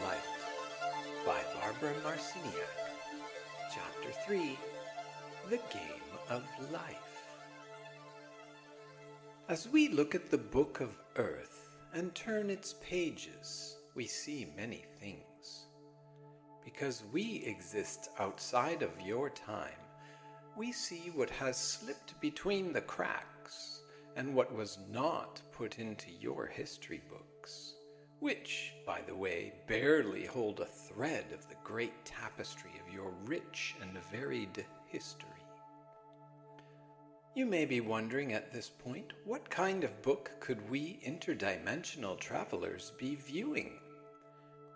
Light by Barbara Marciniak. Chapter 3, The Game of Life. As we look at the book of Earth and turn its pages, we see many things. Because we exist outside of your time, we see what has slipped between the cracks and what was not put into your history books, which, by the way, barely hold a thread of the great tapestry of your rich and varied history. You may be wondering at this point, what kind of book could we interdimensional travelers be viewing?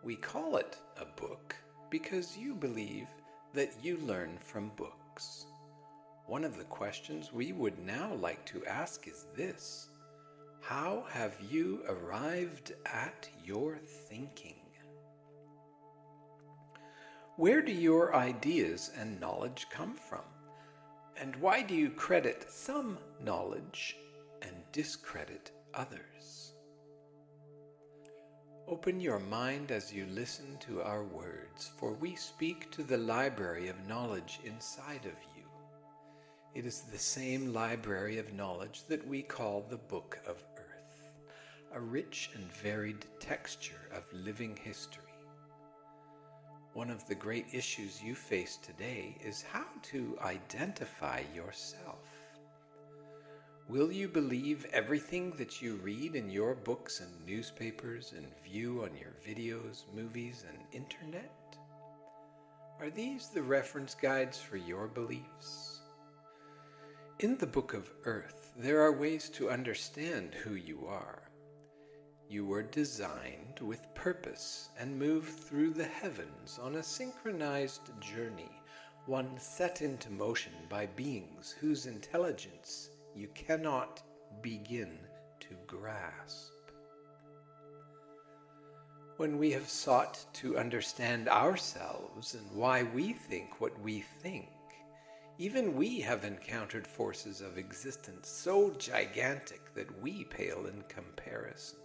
We call it a book because you believe that you learn from books. One of the questions we would now like to ask is this: how have you arrived at your thinking? Where do your ideas and knowledge come from? And why do you credit some knowledge and discredit others? Open your mind as you listen to our words, for we speak to the library of knowledge inside of you. It is the same library of knowledge that we call the Book of Earth, a rich and varied texture of living history. One of the great issues you face today is how to identify yourself. Will you believe everything that you read in your books and newspapers and view on your videos, movies, and internet? Are these the reference guides for your beliefs? In the Book of Earth, there are ways to understand who you are. You were designed with purpose and move through the heavens on a synchronized journey, one set into motion by beings whose intelligence you cannot begin to grasp. When we have sought to understand ourselves and why we think what we think, even we have encountered forces of existence so gigantic that we pale in comparison.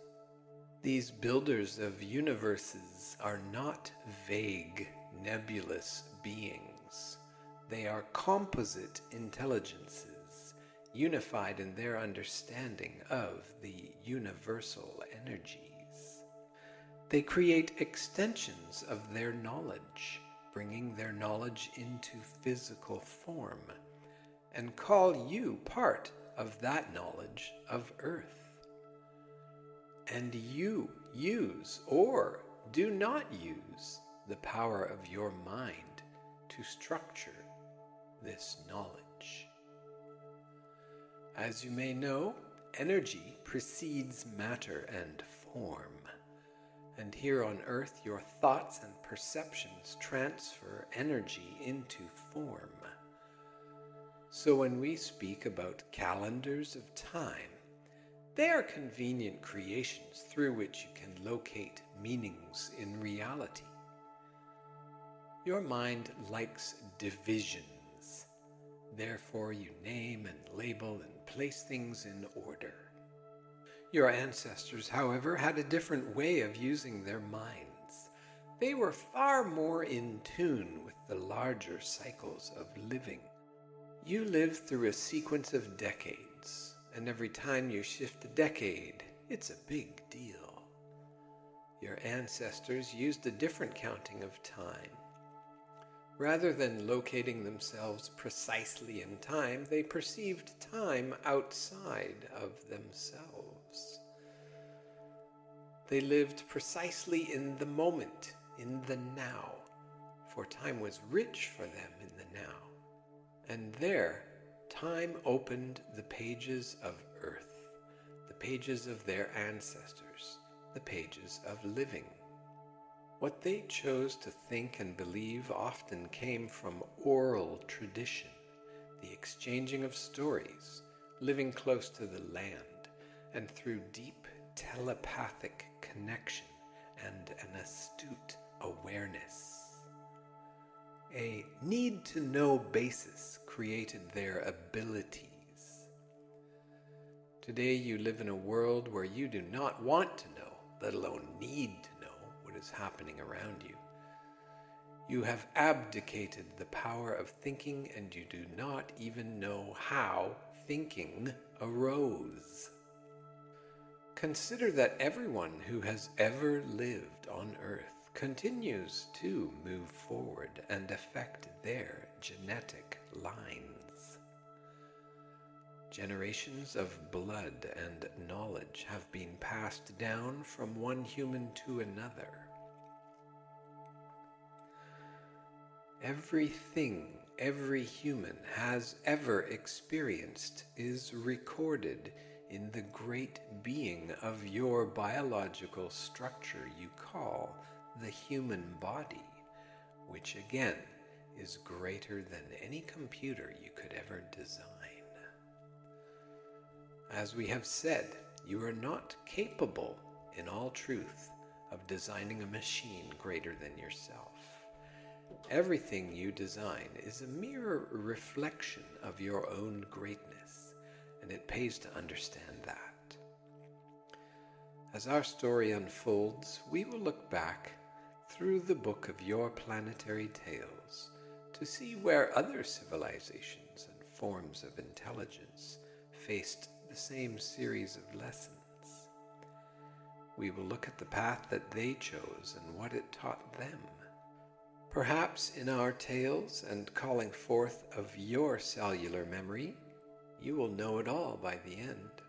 These builders of universes are not vague, nebulous beings. They are composite intelligences, unified in their understanding of the universal energies. They create extensions of their knowledge, bringing their knowledge into physical form, and call you part of that knowledge of Earth. And you use or do not use the power of your mind to structure this knowledge. As you may know, energy precedes matter and form. And here on Earth, your thoughts and perceptions transfer energy into form. So when we speak about calendars of time, they are convenient creations through which you can locate meanings in reality. Your mind likes divisions. Therefore, you name and label and place things in order. Your ancestors, however, had a different way of using their minds. They were far more in tune with the larger cycles of living. You live through a sequence of decades, and every time you shift a decade, it's a big deal. Your ancestors used a different counting of time. Rather than locating themselves precisely in time, they perceived time outside of themselves. They lived precisely in the moment, in the now, for time was rich for them in the now. And there, time opened the pages of Earth, the pages of their ancestors, the pages of living. What they chose to think and believe often came from oral tradition, the exchanging of stories, living close to the land, and through deep telepathic connection and an astute awareness. A need-to-know basis created their abilities. Today you live in a world where you do not want to know, let alone need to know, what is happening around you. You have abdicated the power of thinking, and you do not even know how thinking arose. Consider that everyone who has ever lived on Earth continues to move forward and affect their genetic lines. Generations of blood and knowledge have been passed down from one human to another. Everything every human has ever experienced is recorded in the great being of your biological structure you call the human body, which again is greater than any computer you could ever design. As we have said, you are not capable, in all truth, of designing a machine greater than yourself. Everything you design is a mere reflection of your own greatness, and it pays to understand that. As our story unfolds, we will look back through the book of your planetary tales to see where other civilizations and forms of intelligence faced the same series of lessons. We will look at the path that they chose and what it taught them. Perhaps in our tales and calling forth of your cellular memory, you will know it all by the end.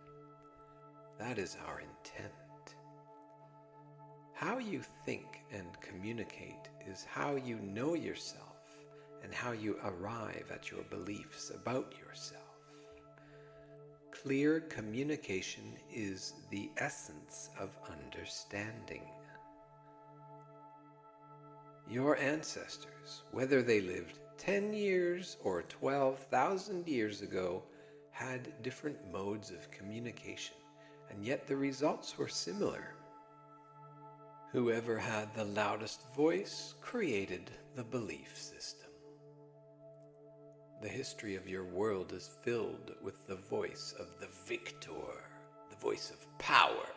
That is our intent. How you think and communicate is how you know yourself and how you arrive at your beliefs about yourself. Clear communication is the essence of understanding. Your ancestors, whether they lived 10 years or 12,000 years ago, had different modes of communication, and yet the results were similar. Whoever had the loudest voice created the belief system. The history of your world is filled with the voice of the victor, the voice of power,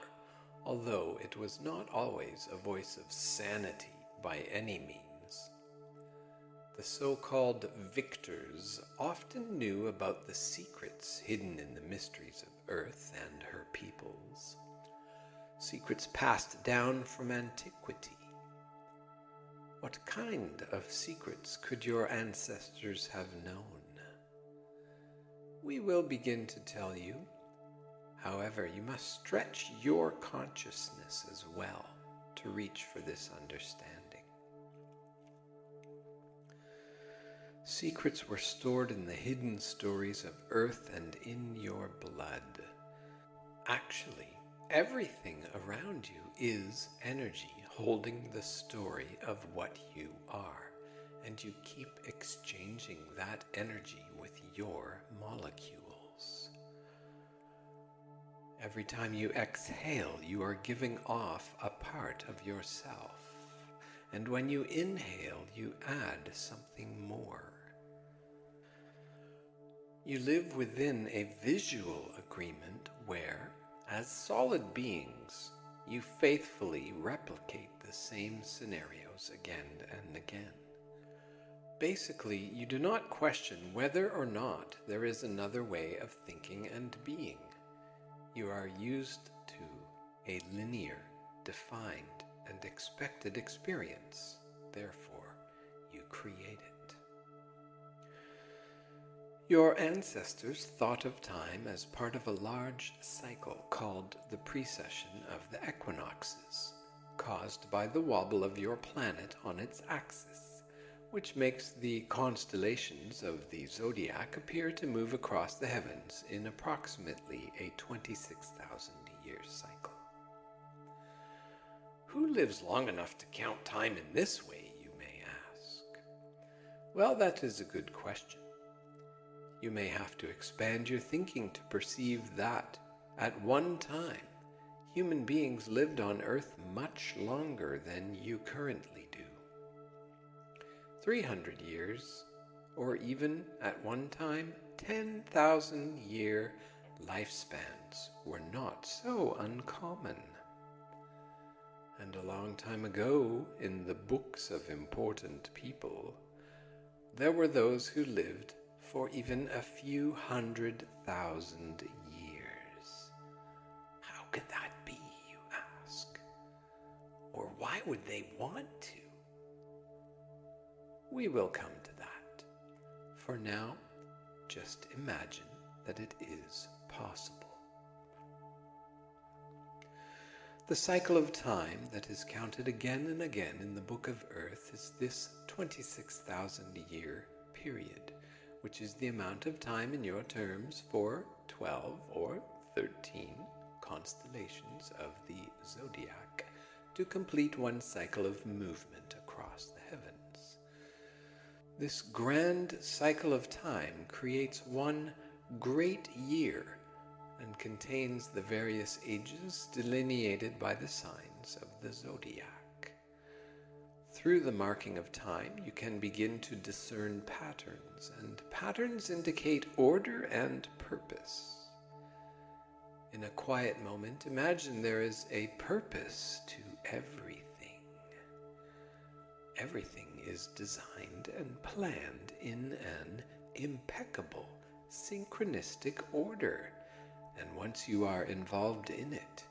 although it was not always a voice of sanity by any means. The so-called victors often knew about the secrets hidden in the mysteries of Earth and her peoples, secrets passed down from antiquity. What kind of secrets could your ancestors have known? We will begin to tell you. However, you must stretch your consciousness as well to reach for this understanding. Secrets were stored in the hidden stories of Earth and in your blood. Actually, everything around you is energy holding the story of what you are, and you keep exchanging that energy with your molecules. Every time you exhale, you are giving off a part of yourself, and when you inhale, you add something more. You live within a visual agreement where, as solid beings, you faithfully replicate the same scenarios again and again. Basically, you do not question whether or not there is another way of thinking and being. You are used to a linear, defined, and expected experience. Therefore, you create it. Your ancestors thought of time as part of a large cycle called the precession of the equinoxes, caused by the wobble of your planet on its axis, which makes the constellations of the zodiac appear to move across the heavens in approximately a 26,000-year cycle. Who lives long enough to count time in this way, you may ask? Well, that is a good question. You may have to expand your thinking to perceive that, at one time, human beings lived on Earth much longer than you currently do. 300 years, or even, at one time, 10,000-year lifespans were not so uncommon. And a long time ago, in the books of important people, there were those who lived for even a few 100,000 years. How could that be, you ask? Or why would they want to? We will come to that. For now, just imagine that it is possible. The cycle of time that is counted again and again in the Book of Earth is this 26,000-year period, which is the amount of time in your terms for 12 or 13 constellations of the zodiac to complete one cycle of movement across the heavens. This grand cycle of time creates one great year and contains the various ages delineated by the signs of the zodiac. Through the marking of time, you can begin to discern patterns, and patterns indicate order and purpose. In a quiet moment, imagine there is a purpose to everything. Everything is designed and planned in an impeccable, synchronistic order. And once you are involved in it,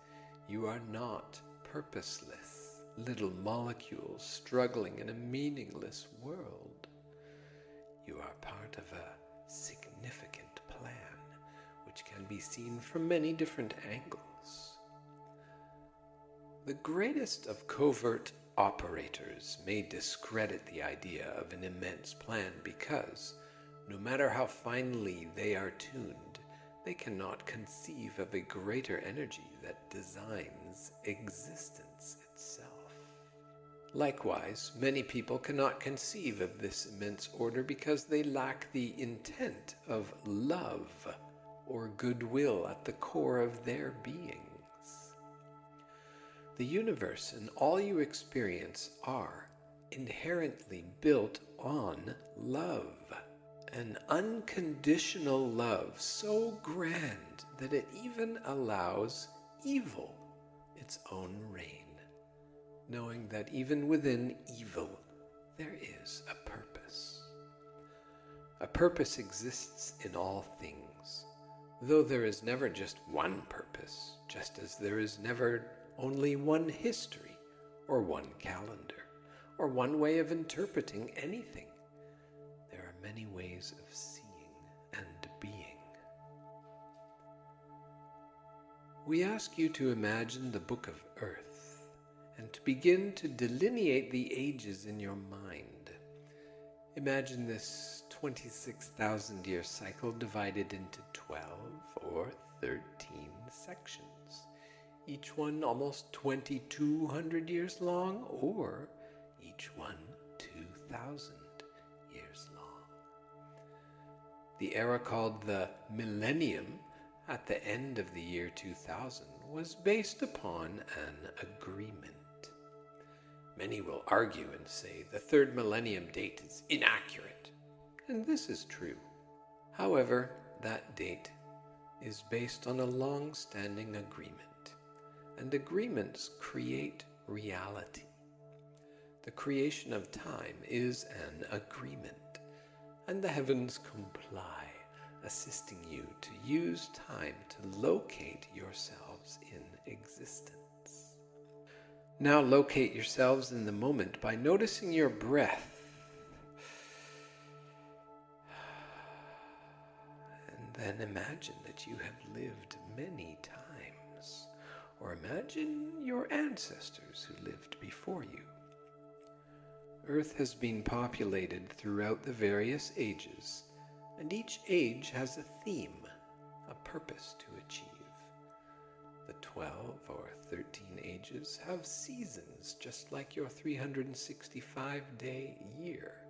you are not purposeless, little molecules struggling in a meaningless world. You are part of a significant plan, which can be seen from many different angles. The greatest of covert operators may discredit the idea of an immense plan because, no matter how finely they are tuned, they cannot conceive of a greater energy that designs existence itself. Likewise, many people cannot conceive of this immense order because they lack the intent of love or goodwill at the core of their beings. The universe and all you experience are inherently built on love. An unconditional love so grand that it even allows evil its own reign, knowing that even within evil there is a purpose. A purpose exists in all things, though there is never just one purpose, just as there is never only one history or one calendar or one way of interpreting anything. Many ways of seeing and being. We ask you to imagine the Book of Earth and to begin to delineate the ages in your mind. Imagine this 26,000-year cycle divided into 12 or 13 sections, each one almost 2,200 years long, or each one 2,000 years long. The era called the Millennium at the end of the year 2000 was based upon an agreement. Many will argue and say the third millennium date is inaccurate, and this is true. However, that date is based on a long-standing agreement, and agreements create reality. The creation of time is an agreement, and the heavens comply, assisting you to use time to locate yourselves in existence. Now locate yourselves in the moment by noticing your breath, and then imagine that you have lived many times, or imagine your ancestors who lived before you. Earth has been populated throughout the various ages, and each age has a theme, a purpose to achieve. The 12 or 13 ages have seasons just like your 365-day year,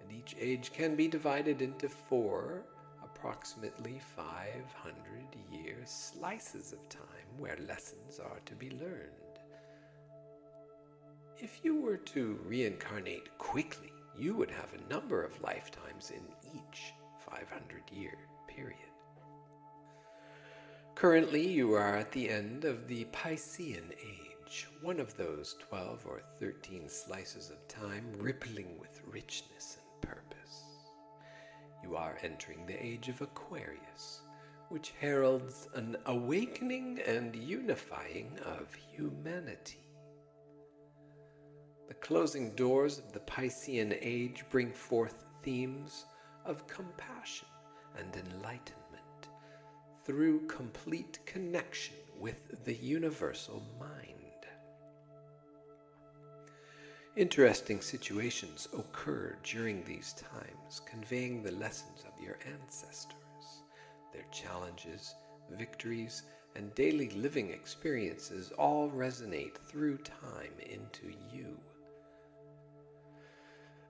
and each age can be divided into 4 approximately 500-year slices of time where lessons are to be learned. If you were to reincarnate quickly, you would have a number of lifetimes in each 500-year period. Currently, you are at the end of the Piscean age. age, one of those 12 or 13 slices of time rippling with richness and purpose. You are entering the age of Aquarius, which heralds an awakening and unifying of humanity. The closing doors of the Piscean age bring forth themes of compassion and enlightenment through complete connection with the universal mind. Interesting situations occur during these times, conveying the lessons of your ancestors. Their challenges, victories, and daily living experiences all resonate through time into you.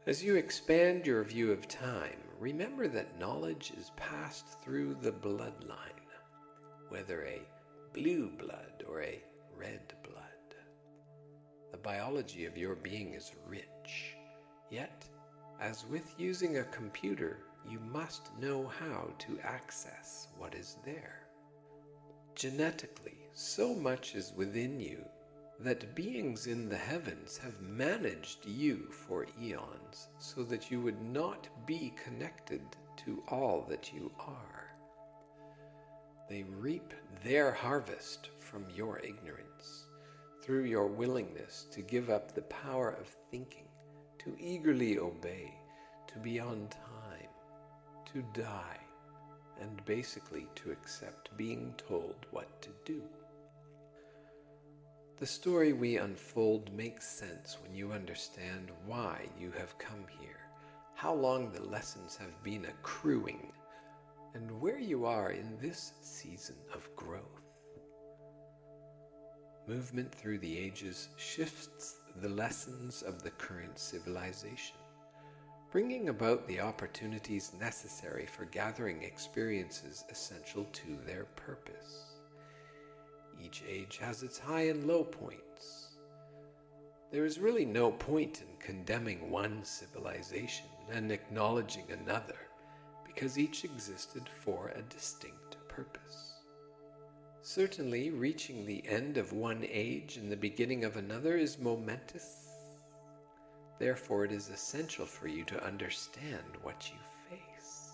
As you expand your view of time, remember that knowledge is passed through the bloodline, whether a blue blood or a red blood. The biology of your being is rich, yet, as with using a computer, you must know how to access what is there. Genetically, so much is within you that beings in the heavens have managed you for eons so that you would not be connected to all that you are. They reap their harvest from your ignorance, through your willingness to give up the power of thinking, to eagerly obey, to be on time, to die, and basically to accept being told what to do. The story we unfold makes sense when you understand why you have come here, how long the lessons have been accruing, and where you are in this season of growth. Movement through the ages shifts the lessons of the current civilization, bringing about the opportunities necessary for gathering experiences essential to their purpose. Each age has its high and low points. There is really no point in condemning one civilization and acknowledging another, because each existed for a distinct purpose. Certainly, reaching the end of one age and the beginning of another is momentous. Therefore, it is essential for you to understand what you face.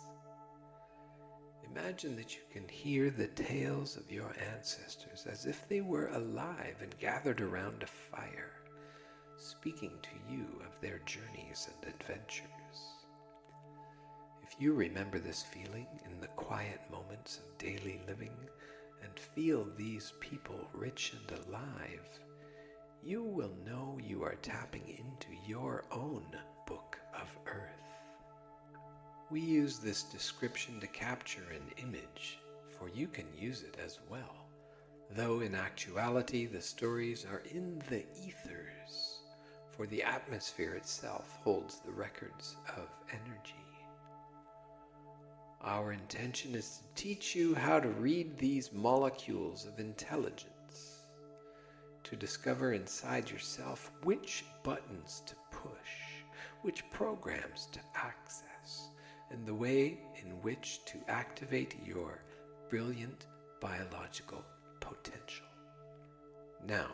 Imagine that you can hear the tales of your ancestors as if they were alive and gathered around a fire, speaking to you of their journeys and adventures. If you remember this feeling in the quiet moments of daily living and feel these people rich and alive, you will know you are tapping into your own book of Earth. We use this description to capture an image, for you can use it as well, though in actuality the stories are in the ethers, for the atmosphere itself holds the records of energy. Our intention is to teach you how to read these molecules of intelligence, to discover inside yourself which buttons to push, which programs to access, and the way in which to activate your brilliant biological potential. Now,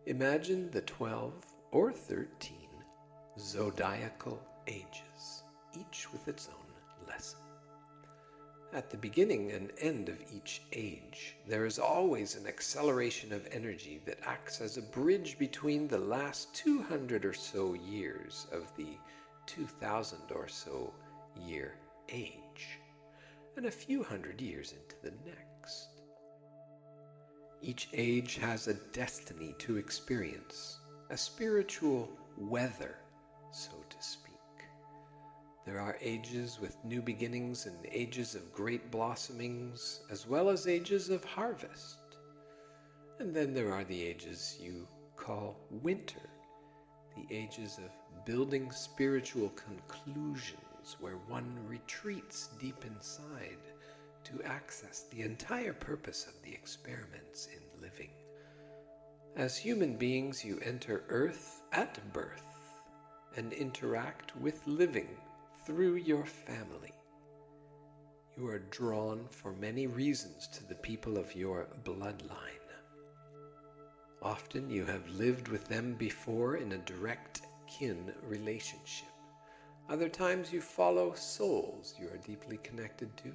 imagine the 12 or 13 zodiacal ages, each with its own lesson. At the beginning and end of each age, there is always an acceleration of energy that acts as a bridge between the last 200 or so years of the 2000 or so year age and a few hundred years into the next. Each age has a destiny to experience, a spiritual weather, so to speak. There are ages with new beginnings and ages of great blossomings, as well as ages of harvest. And then there are the ages you call winter, the ages of building spiritual conclusions, where one retreats deep inside to access the entire purpose of the experiments in living. As human beings, you enter Earth at birth and interact with living through your family. You are drawn for many reasons to the people of your bloodline. Often you have lived with them before in a direct kin relationship. Other times you follow souls you are deeply connected to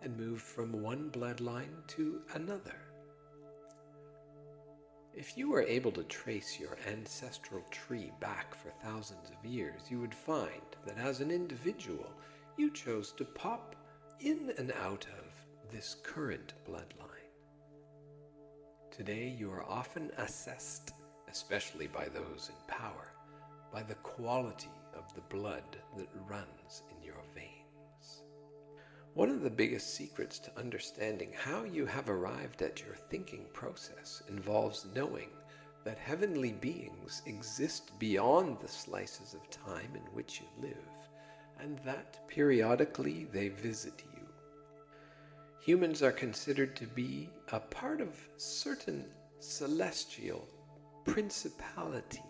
and move from one bloodline to another. If you were able to trace your ancestral tree back for thousands of years, you would find that as an individual, you chose to pop in and out of this current bloodline. Today, you are often assessed, especially by those in power, by the quality of the blood that runs in your veins. One of the biggest secrets to understanding how you have arrived at your thinking process involves knowing that heavenly beings exist beyond the slices of time in which you live, and that periodically they visit you. Humans are considered to be a part of certain celestial principalities,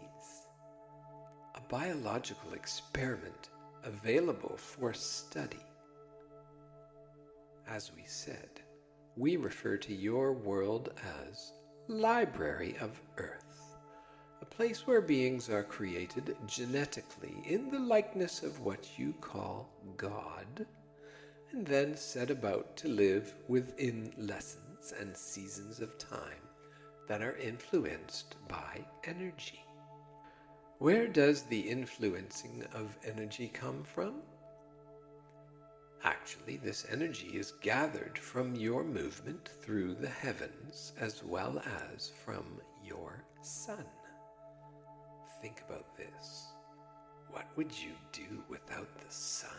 a biological experiment available for study. As we said, we refer to your world as Library of Earth, a place where beings are created genetically in the likeness of what you call God, and then set about to live within lessons and seasons of time that are influenced by energy. Where does the influencing of energy come from? Actually, this energy is gathered from your movement through the heavens as well as from your sun. Think about this. What would you do without the sun?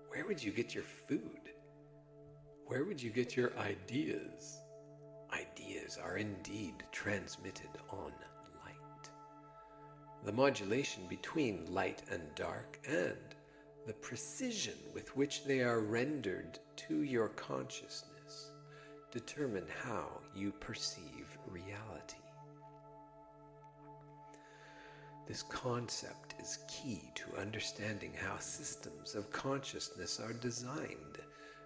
Where would you get your food? Where would you get your ideas? Ideas are indeed transmitted on light. The modulation between light and dark and the precision with which they are rendered to your consciousness determine how you perceive reality. This concept is key to understanding how systems of consciousness are designed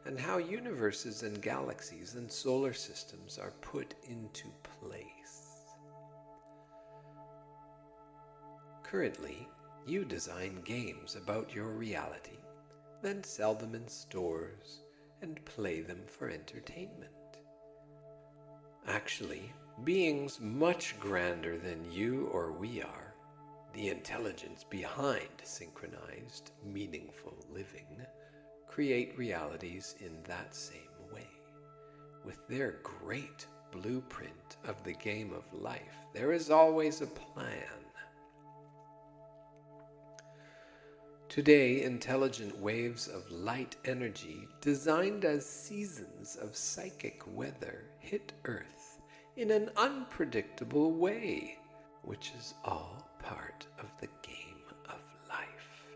and how universes and galaxies and solar systems are put into place. Currently, you design games about your reality, then sell them in stores and play them for entertainment. Actually, beings much grander than you or we are, the intelligence behind synchronized, meaningful living, create realities in that same way. With their great blueprint of the game of life, there is always a plan. Today, intelligent waves of light energy designed as seasons of psychic weather hit Earth in an unpredictable way, which is all part of the game of life.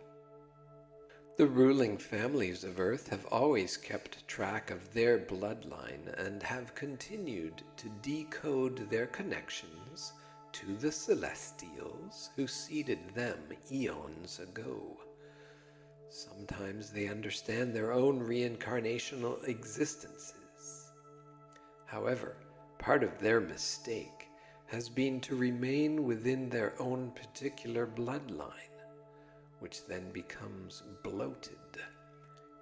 The ruling families of Earth have always kept track of their bloodline and have continued to decode their connections to the Celestials who seeded them eons ago. Sometimes they understand their own reincarnational existences. However, part of their mistake has been to remain within their own particular bloodline, which then becomes bloated,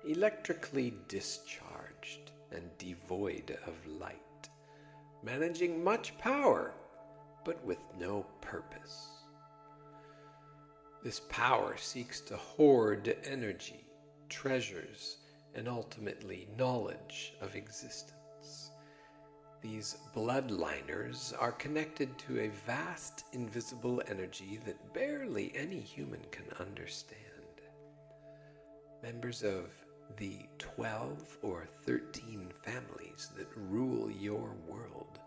electrically discharged, and devoid of light, managing much power, but with no purpose. This power seeks to hoard energy, treasures, and ultimately knowledge of existence. These bloodliners are connected to a vast invisible energy that barely any human can understand. Members of the 12 or 13 families that rule your world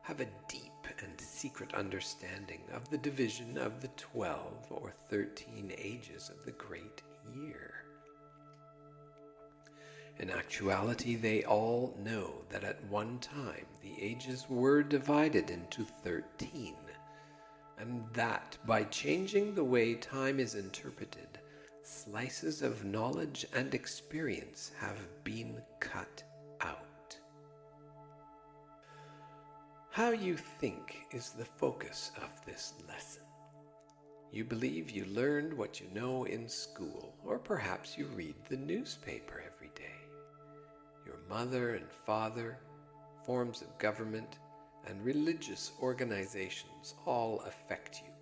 have a deep and secret understanding of the division of the 12 or 13 ages of the great year. In actuality, they all know that at one time the ages were divided into 13, and that by changing the way time is interpreted, slices of knowledge and experience have been cut out. How you think is the focus of this lesson. You believe you learned what you know in school, or perhaps you read the newspaper every day. Your mother and father, forms of government, and religious organizations all affect you.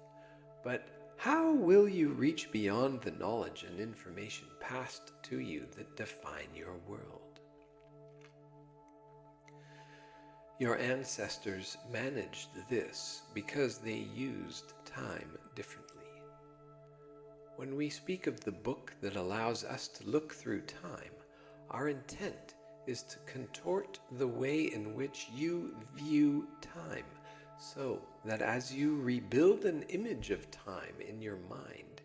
But how will you reach beyond the knowledge and information passed to you that define your world? Your ancestors managed this because they used time differently. When we speak of the book that allows us to look through time, our intent is to contort the way in which you view time, so that as you rebuild an image of time in your mind,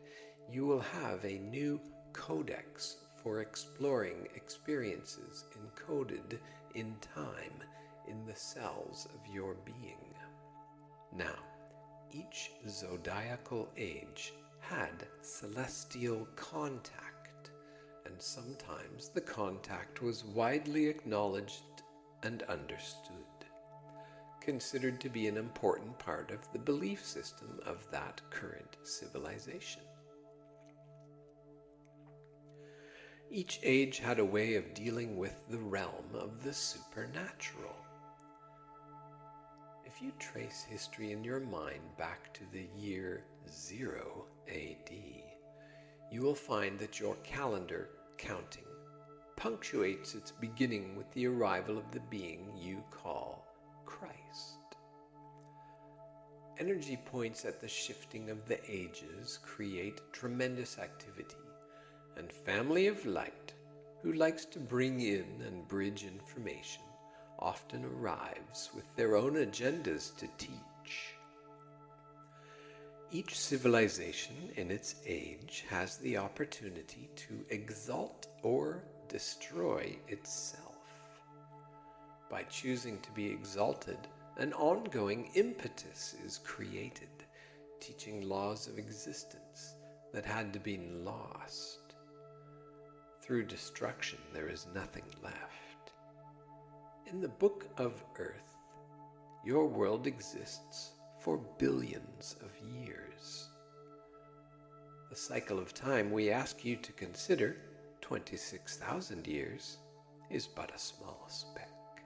you will have a new codex for exploring experiences encoded in time in the cells of your being. Now, each zodiacal age had celestial contact, and sometimes the contact was widely acknowledged and understood, considered to be an important part of the belief system of that current civilization. Each age had a way of dealing with the realm of the supernatural. If you trace history in your mind back to the year 0 AD, you will find that your calendar counting punctuates its beginning with the arrival of the being you call Christ. Energy points at the shifting of the ages create tremendous activity, and family of light, who likes to bring in and bridge information, often arrives with their own agendas to teach. Each civilization in its age has the opportunity to exalt or destroy itself. By choosing to be exalted, an ongoing impetus is created, teaching laws of existence that had to be lost. Through destruction, there is nothing left. In the Book of Earth, your world exists for billions of years. The cycle of time we ask you to consider, 26,000 years, is but a small speck.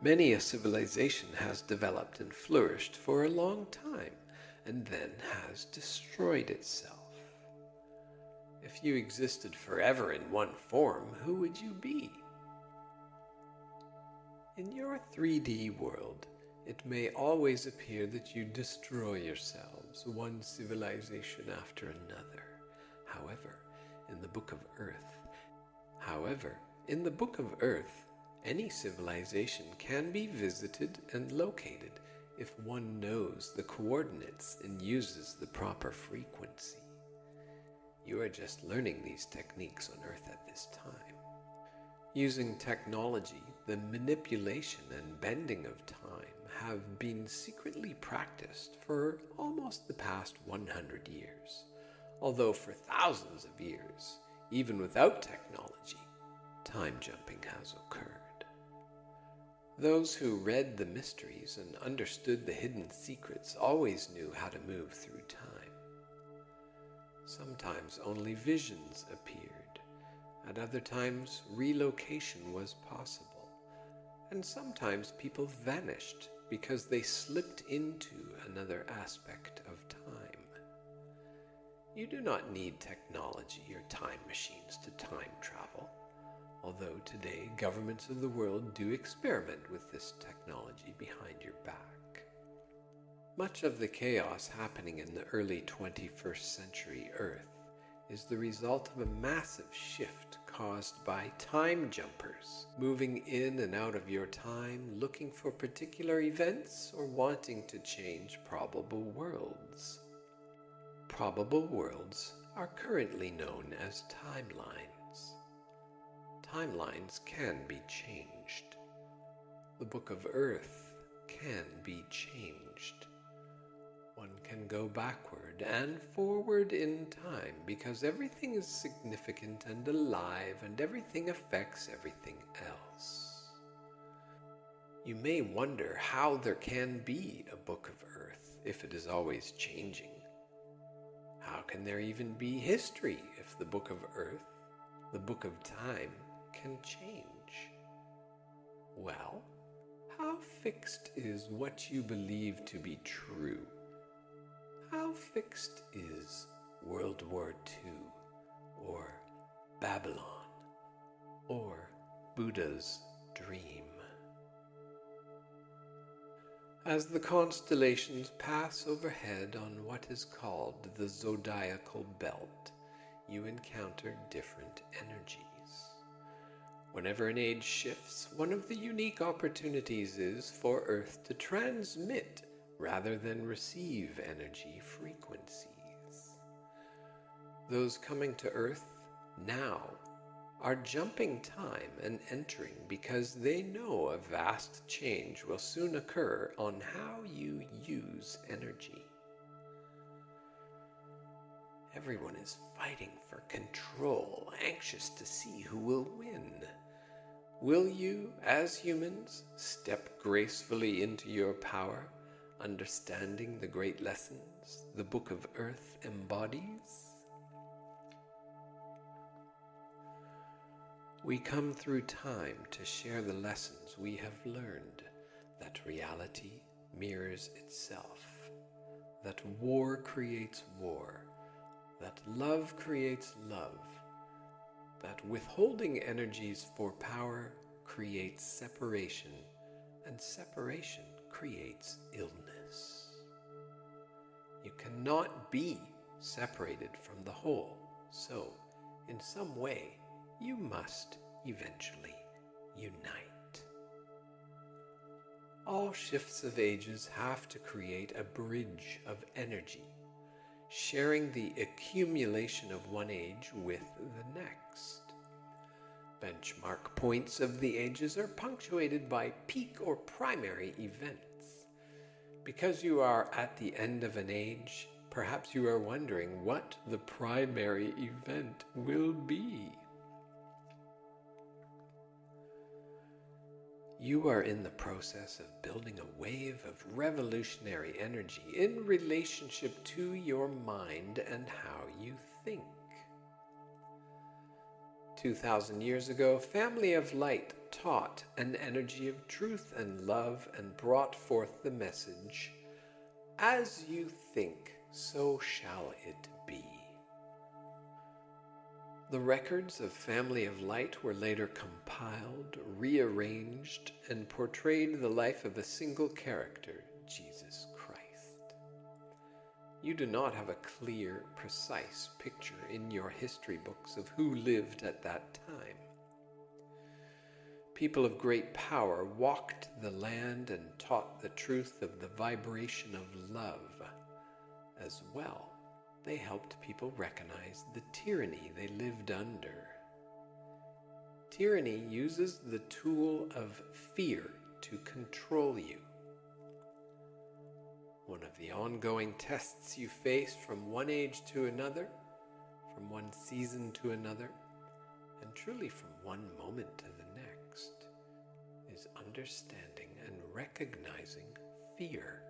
Many a civilization has developed and flourished for a long time, and then has destroyed itself. If you existed forever in one form, who would you be? In your 3D world, it may always appear that you destroy yourselves, one civilization after another. However, in the Book of Earth, any civilization can be visited and located if one knows the coordinates and uses the proper frequency. You are just learning these techniques on Earth at this time. Using technology, the manipulation and bending of time have been secretly practiced for almost the past 100 years, although for thousands of years, even without technology, time jumping has occurred. Those who read the mysteries and understood the hidden secrets always knew how to move through time. Sometimes only visions appeared. At other times, relocation was possible. And sometimes people vanished because they slipped into another aspect of time. You do not need technology or time machines to time travel, although today governments of the world do experiment with this technology behind your back. Much of the chaos happening in the early 21st century Earth is the result of a massive shift caused by time jumpers, moving in and out of your time, looking for particular events or wanting to change probable worlds. Probable worlds are currently known as timelines. Timelines can be changed. The Book of Earth can be changed. One can go backward and forward in time because everything is significant and alive and everything affects everything else. You may wonder how there can be a book of Earth if it is always changing. How can there even be history if the book of Earth, the book of time, can change? Well, how fixed is what you believe to be true? How fixed is World War II, or Babylon, or Buddha's dream? As the constellations pass overhead on what is called the zodiacal belt, you encounter different energies. Whenever an age shifts, one of the unique opportunities is for Earth to transmit rather than receive energy frequencies. Those coming to Earth now are jumping time and entering because they know a vast change will soon occur on how you use energy. Everyone is fighting for control, anxious to see who will win. Will you, as humans, step gracefully into your power, understanding the great lessons the Book of Earth embodies? We come through time to share the lessons we have learned, that reality mirrors itself, that war creates war, that love creates love, that withholding energies for power creates separation, and separation creates illness. You cannot be separated from the whole, so in some way, you must eventually unite. All shifts of ages have to create a bridge of energy, sharing the accumulation of one age with the next. Benchmark points of the ages are punctuated by peak or primary events. Because you are at the end of an age, perhaps you are wondering what the primary event will be. You are in the process of building a wave of revolutionary energy in relationship to your mind and how you think. 2,000 years ago, Family of Light taught an energy of truth and love and brought forth the message, "As you think, so shall it be." The records of Family of Light were later compiled, rearranged, and portrayed the life of a single character, Jesus Christ. You do not have a clear, precise picture in your history books of who lived at that time. People of great power walked the land and taught the truth of the vibration of love. As well, they helped people recognize the tyranny they lived under. Tyranny uses the tool of fear to control you. One of the ongoing tests you face from one age to another, from one season to another, and truly from one moment to the next, is understanding and recognizing fear.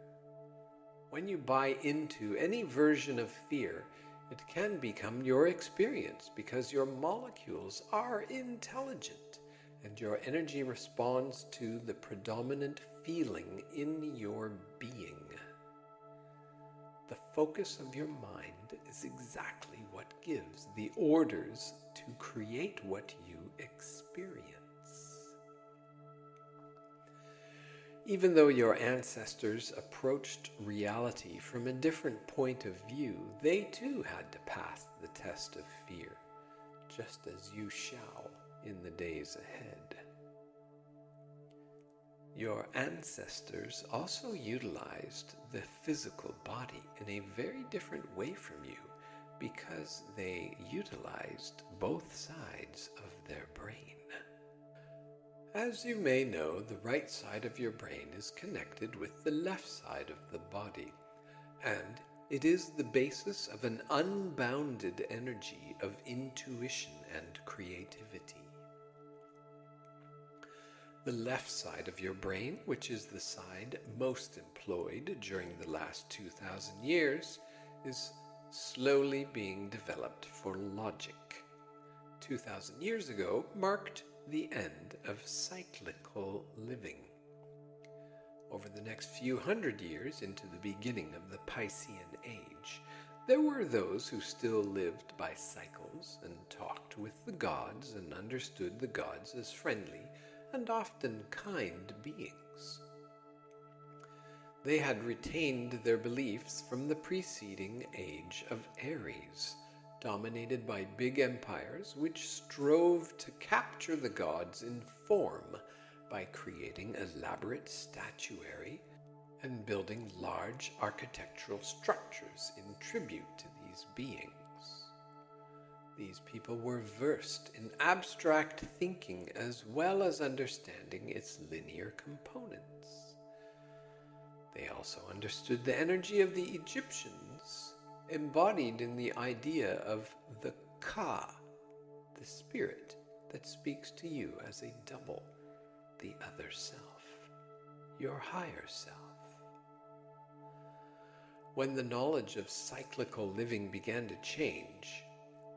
When you buy into any version of fear, it can become your experience because your molecules are intelligent and your energy responds to the predominant feeling in your being. The focus of your mind is exactly what gives the orders to create what you experience. Even though your ancestors approached reality from a different point of view, they too had to pass the test of fear, just as you shall in the days ahead. Your ancestors also utilized the physical body in a very different way from you because they utilized both sides of their brain. As you may know, the right side of your brain is connected with the left side of the body, and it is the basis of an unbounded energy of intuition and creativity. The left side of your brain, which is the side most employed during the last 2,000 years, is slowly being developed for logic. 2,000 years ago marked the end of cyclical living. Over the next few hundred years, into the beginning of the Piscean Age, there were those who still lived by cycles and talked with the gods and understood the gods as friendly and often kind beings. They had retained their beliefs from the preceding age of Aries, dominated by big empires which strove to capture the gods in form by creating elaborate statuary and building large architectural structures in tribute to these beings. These people were versed in abstract thinking as well as understanding its linear components. They also understood the energy of the Egyptians, embodied in the idea of the Ka, the spirit that speaks to you as a double, the other self, your higher self. When the knowledge of cyclical living began to change,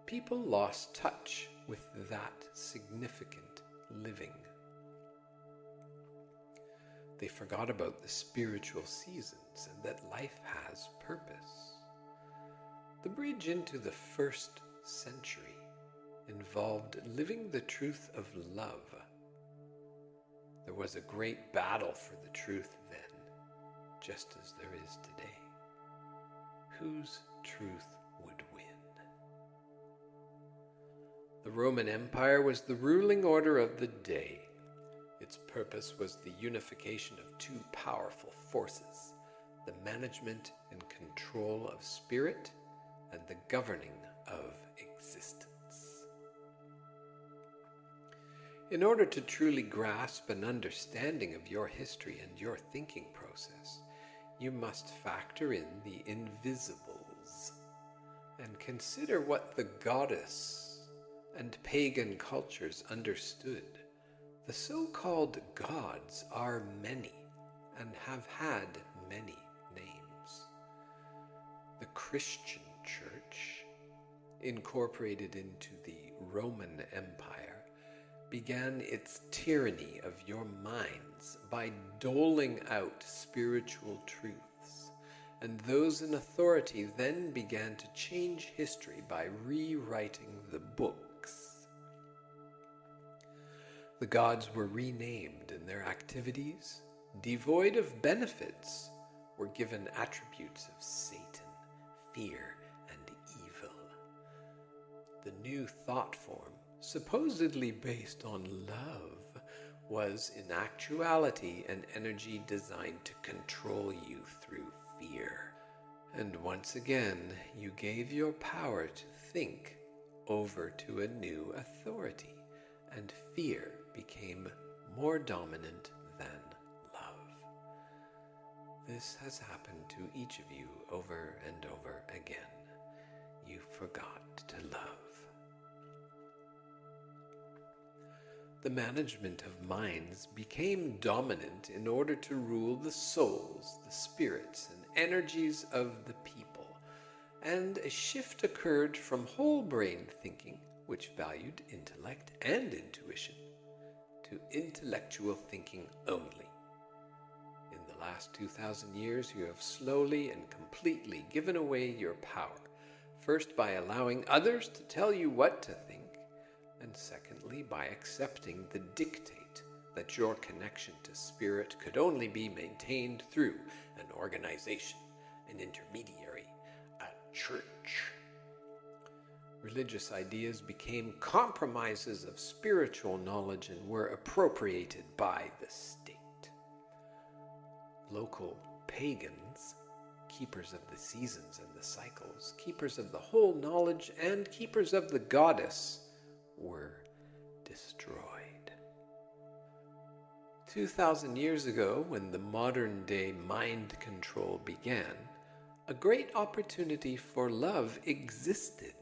people lost touch with that significant living. They forgot about the spiritual seasons and that life has purpose. The bridge into the first century involved living the truth of love. There was a great battle for the truth then, just as there is today. Whose truth would win? The Roman Empire was the ruling order of the day. Its purpose was the unification of two powerful forces, the management and control of spirit and the governing of existence. In order to truly grasp an understanding of your history and your thinking process, you must factor in the invisibles and consider what the goddess and pagan cultures understood. The so-called gods are many and have had many names. The Christian Church, incorporated into the Roman Empire, began its tyranny of your minds by doling out spiritual truths, and those in authority then began to change history by rewriting the books. The gods were renamed, and their activities, devoid of benefits, were given attributes of Satan, fear, and evil. The new thought form, supposedly based on love, was in actuality an energy designed to control you through fear. And once again, you gave your power to think over to a new authority, and fear became more dominant than love. This has happened to each of you over and over again. You forgot to love. The management of minds became dominant in order to rule the souls, the spirits, and energies of the people, and a shift occurred from whole brain thinking, which valued intellect and intuition, to intellectual thinking only. In the last 2,000 years, you have slowly and completely given away your power, first by allowing others to tell you what to think, and secondly by accepting the dictate that your connection to spirit could only be maintained through an organization, an intermediary, a church. Religious ideas became compromises of spiritual knowledge and were appropriated by the state. Local pagans, keepers of the seasons and the cycles, keepers of the whole knowledge, and keepers of the goddess, were destroyed. 2,000 years ago, when the modern-day mind control began, a great opportunity for love existed.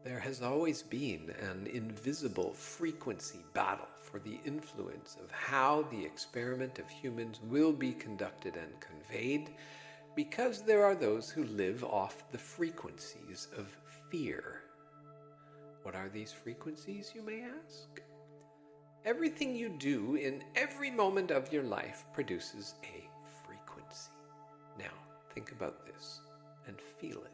There has always been an invisible frequency battle for the influence of how the experiment of humans will be conducted and conveyed, because there are those who live off the frequencies of fear. What are these frequencies, you may ask? Everything you do in every moment of your life produces a frequency. Now, think about this and feel it.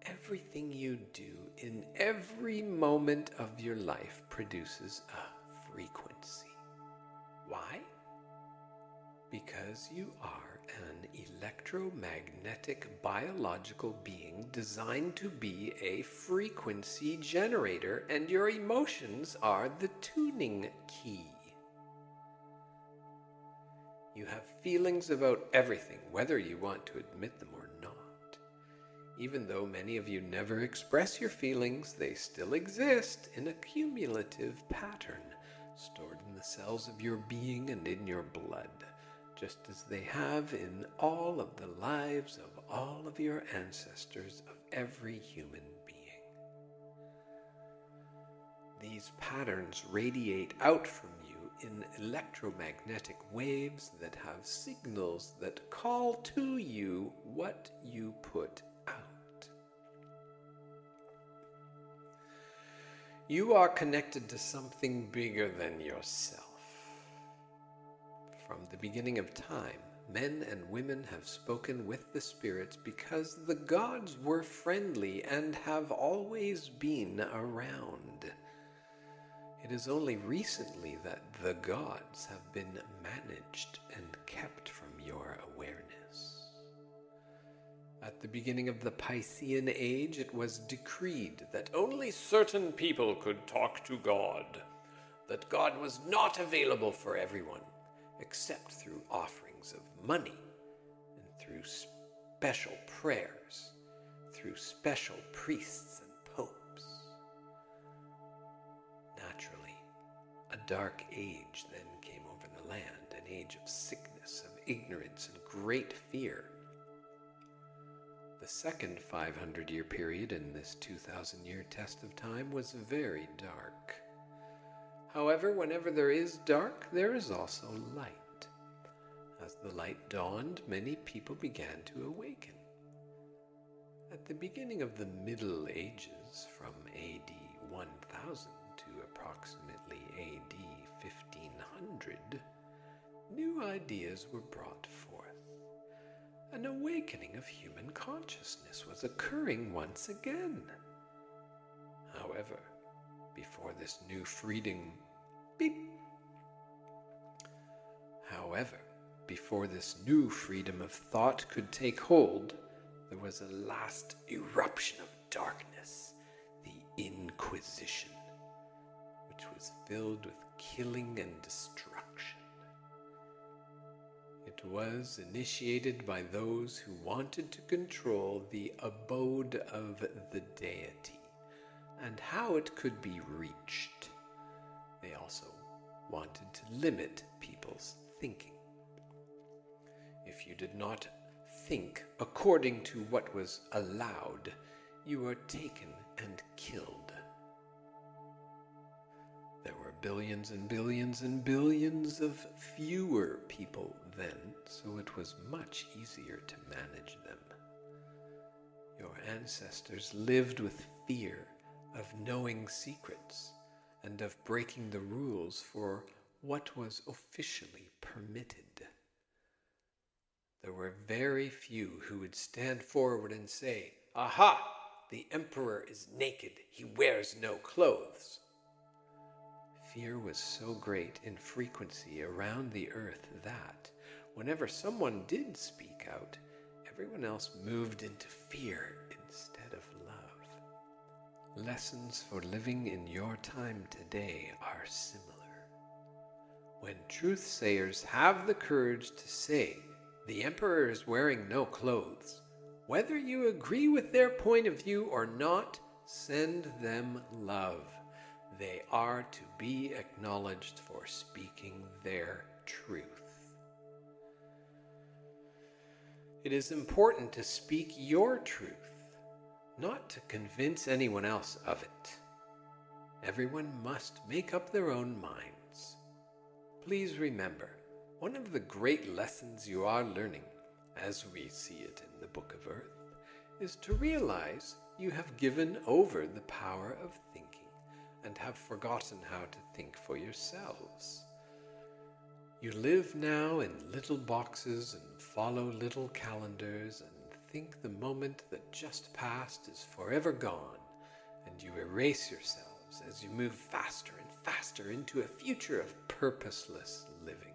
Everything you do in every moment of your life produces a frequency. Why? Because you are an electromagnetic biological being designed to be a frequency generator, and your emotions are the tuning key. You have feelings about everything, whether you want to admit them or not. Even though many of you never express your feelings, they still exist in a cumulative pattern, stored in the cells of your being and in your blood, just as they have in all of the lives of all of your ancestors, of every human being. These patterns radiate out from you in electromagnetic waves that have signals that call to you what you put out. You are connected to something bigger than yourself. From the beginning of time, men and women have spoken with the spirits because the gods were friendly and have always been around. It is only recently that the gods have been managed and kept from your awareness. At the beginning of the Piscean Age, it was decreed that only certain people could talk to God, that God was not available for everyone, except through offerings of money and through special prayers, through special priests and popes. Naturally, a dark age then came over the land, an age of sickness, of ignorance, and great fear. The second 500-year period in this 2,000-year test of time was very dark. However, whenever there is dark, there is also light. As the light dawned, many people began to awaken. At the beginning of the Middle Ages, from AD 1000 to approximately AD 1500, new ideas were brought forth. An awakening of human consciousness was occurring once again. However, before this new freedom of thought could take hold, there was a last eruption of darkness, the Inquisition, which was filled with killing and destruction. It was initiated by those who wanted to control the abode of the deity and how it could be reached. They also wanted to limit people's thinking. If you did not think according to what was allowed, you were taken and killed. There were billions and billions and billions of fewer people then, so it was much easier to manage them. Your ancestors lived with fear of knowing secrets and of breaking the rules for what was officially permitted. There were very few who would stand forward and say, "Aha! The emperor is naked. He wears no clothes." Fear was so great in frequency around the earth that, whenever someone did speak out, everyone else moved into fear instead of love. Lessons for living in your time today are similar. When truth-sayers have the courage to say, "The emperor is wearing no clothes," whether you agree with their point of view or not, send them love. They are to be acknowledged for speaking their truth. It is important to speak your truth, not to convince anyone else of it. Everyone must make up their own minds. Please remember, one of the great lessons you are learning, as we see it in the Book of Earth, is to realize you have given over the power of thinking and have forgotten how to think for yourselves. You live now in little boxes and follow little calendars and think the moment that just passed is forever gone, and you erase yourselves as you move faster and faster into a future of purposeless living.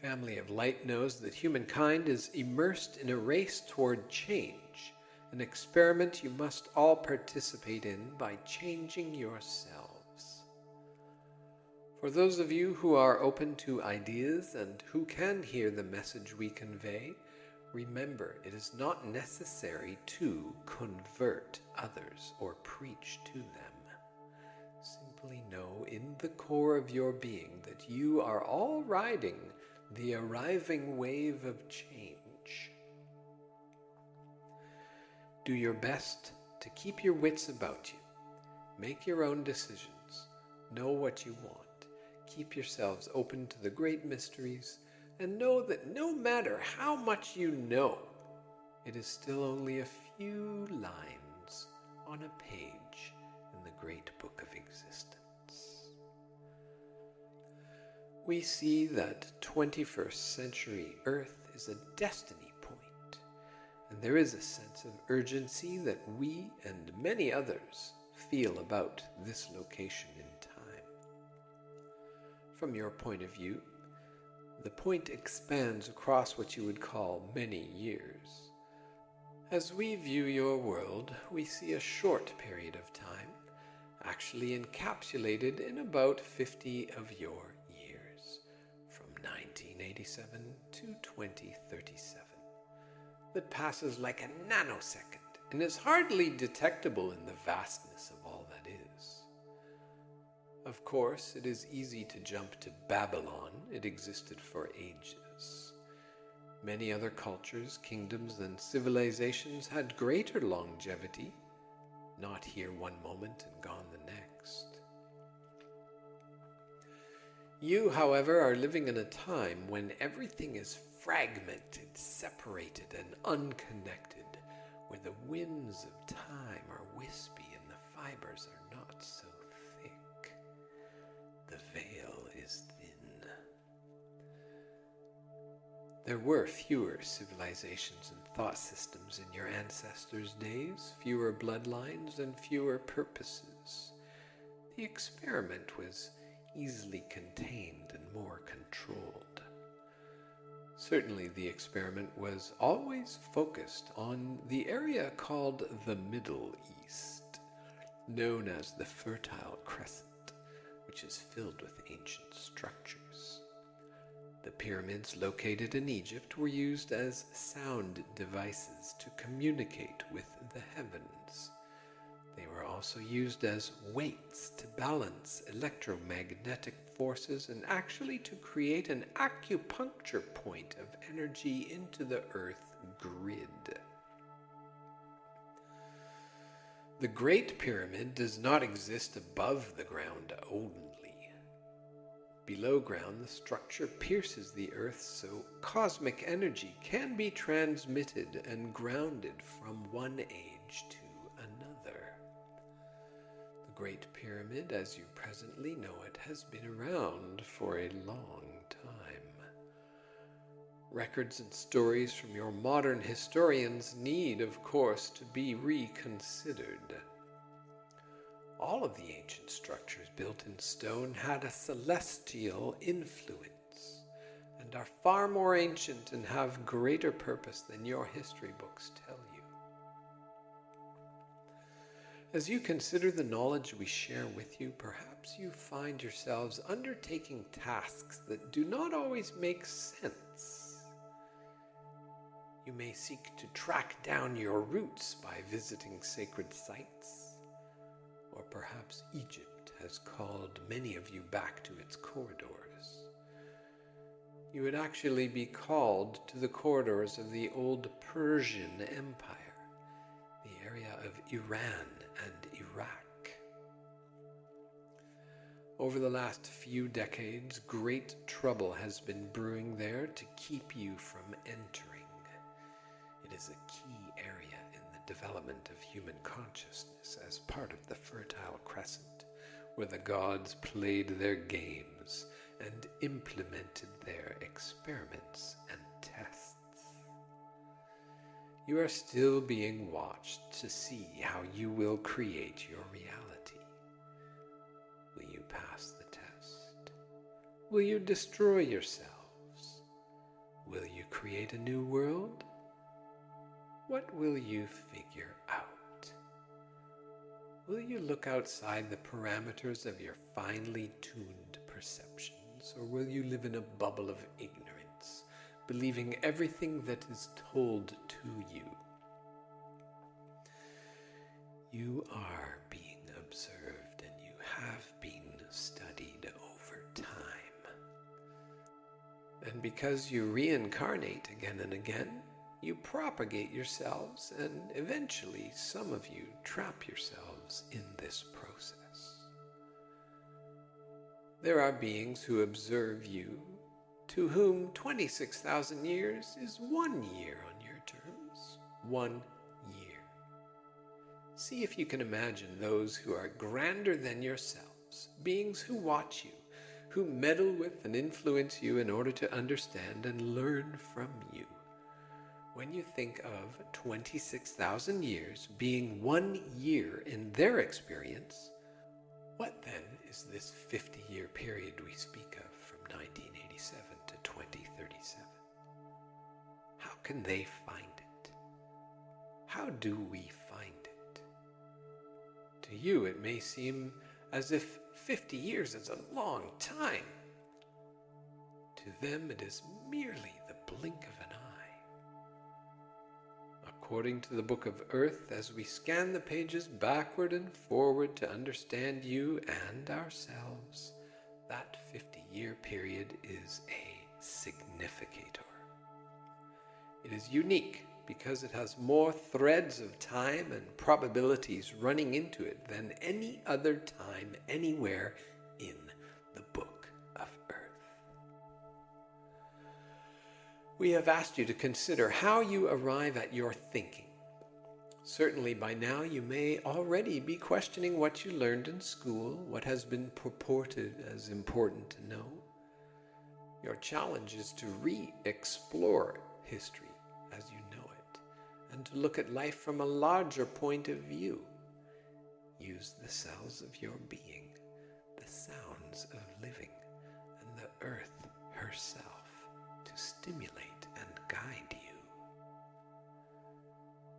Family of Light knows that humankind is immersed in a race toward change, an experiment you must all participate in by changing yourselves. For those of you who are open to ideas and who can hear the message we convey, remember it is not necessary to convert others or preach to them. Simply know in the core of your being that you are all riding the arriving wave of change. Do your best to keep your wits about you. Make your own decisions. Know what you want. Keep yourselves open to the great mysteries, and know that no matter how much you know, it is still only a few lines on a page in the great book of existence. We see that 21st century Earth is a destiny point, and there is a sense of urgency that we and many others feel about this location in time. From your point of view, the point expands across what you would call many years. As we view your world, we see a short period of time, actually encapsulated in about 50 of your years, from 1987 to 2037, that passes like a nanosecond and is hardly detectable in the vastness of all that is. Of course, it is easy to jump to Babylon. It existed for ages. Many other cultures, kingdoms, and civilizations had greater longevity, not here one moment and gone the next. You, however, are living in a time when everything is fragmented, separated, and unconnected, where the winds of time are wispy and the fibers are not so thick. The veil is thin. There were fewer civilizations and thought systems in your ancestors' days, fewer bloodlines, and fewer purposes. The experiment was easily contained and more controlled. Certainly the experiment was always focused on the area called the Middle East, known as the Fertile Crescent, which is filled with ancient structures. The pyramids located in Egypt were used as sound devices to communicate with the heavens. They were also used as weights to balance electromagnetic forces and actually to create an acupuncture point of energy into the Earth grid. The Great Pyramid does not exist above the ground only. Below ground, the structure pierces the Earth so cosmic energy can be transmitted and grounded from one age to another. The Great Pyramid, as you presently know it, has been around for a long time. Records and stories from your modern historians need, of course, to be reconsidered. All of the ancient structures built in stone had a celestial influence and are far more ancient and have greater purpose than your history books tell you. As you consider the knowledge we share with you, perhaps you find yourselves undertaking tasks that do not always make sense. You may seek to track down your roots by visiting sacred sites. Or perhaps Egypt has called many of you back to its corridors. You would actually be called to the corridors of the old Persian Empire, area of Iran and Iraq. Over the last few decades, great trouble has been brewing there to keep you from entering. It is a key area in the development of human consciousness as part of the Fertile Crescent, where the gods played their games and implemented their experiments and tests. You are still being watched to see how you will create your reality. Will you pass the test? Will you destroy yourselves? Will you create a new world? What will you figure out? Will you look outside the parameters of your finely tuned perceptions, or will you live in a bubble of ignorance, believing everything that is told to you? You are being observed, and you have been studied over time. And because you reincarnate again and again, you propagate yourselves, and eventually some of you trap yourselves in this process. There are beings who observe you, to whom 26,000 years is 1 year on your terms. 1 year. See if you can imagine those who are grander than yourselves, beings who watch you, who meddle with and influence you in order to understand and learn from you. When you think of 26,000 years being 1 year in their experience, what then is this 50-year period we speak of from 1987 to 2037? How can they find it? How do we find it? To you it may seem as if 50 years is a long time. To them it is merely the blink of an eye. According to the Book of Earth, as we scan the pages backward and forward to understand you and ourselves, that 50-year period is a significator. It is unique because it has more threads of time and probabilities running into it than any other time anywhere in the Book of Earth. We have asked you to consider how you arrive at your thinking. Certainly by now you may already be questioning what you learned in school, what has been purported as important to know. Your challenge is to re-explore history as you know it, and to look at life from a larger point of view. Use the cells of your being, the sounds of living, and the earth herself to stimulate and guide you.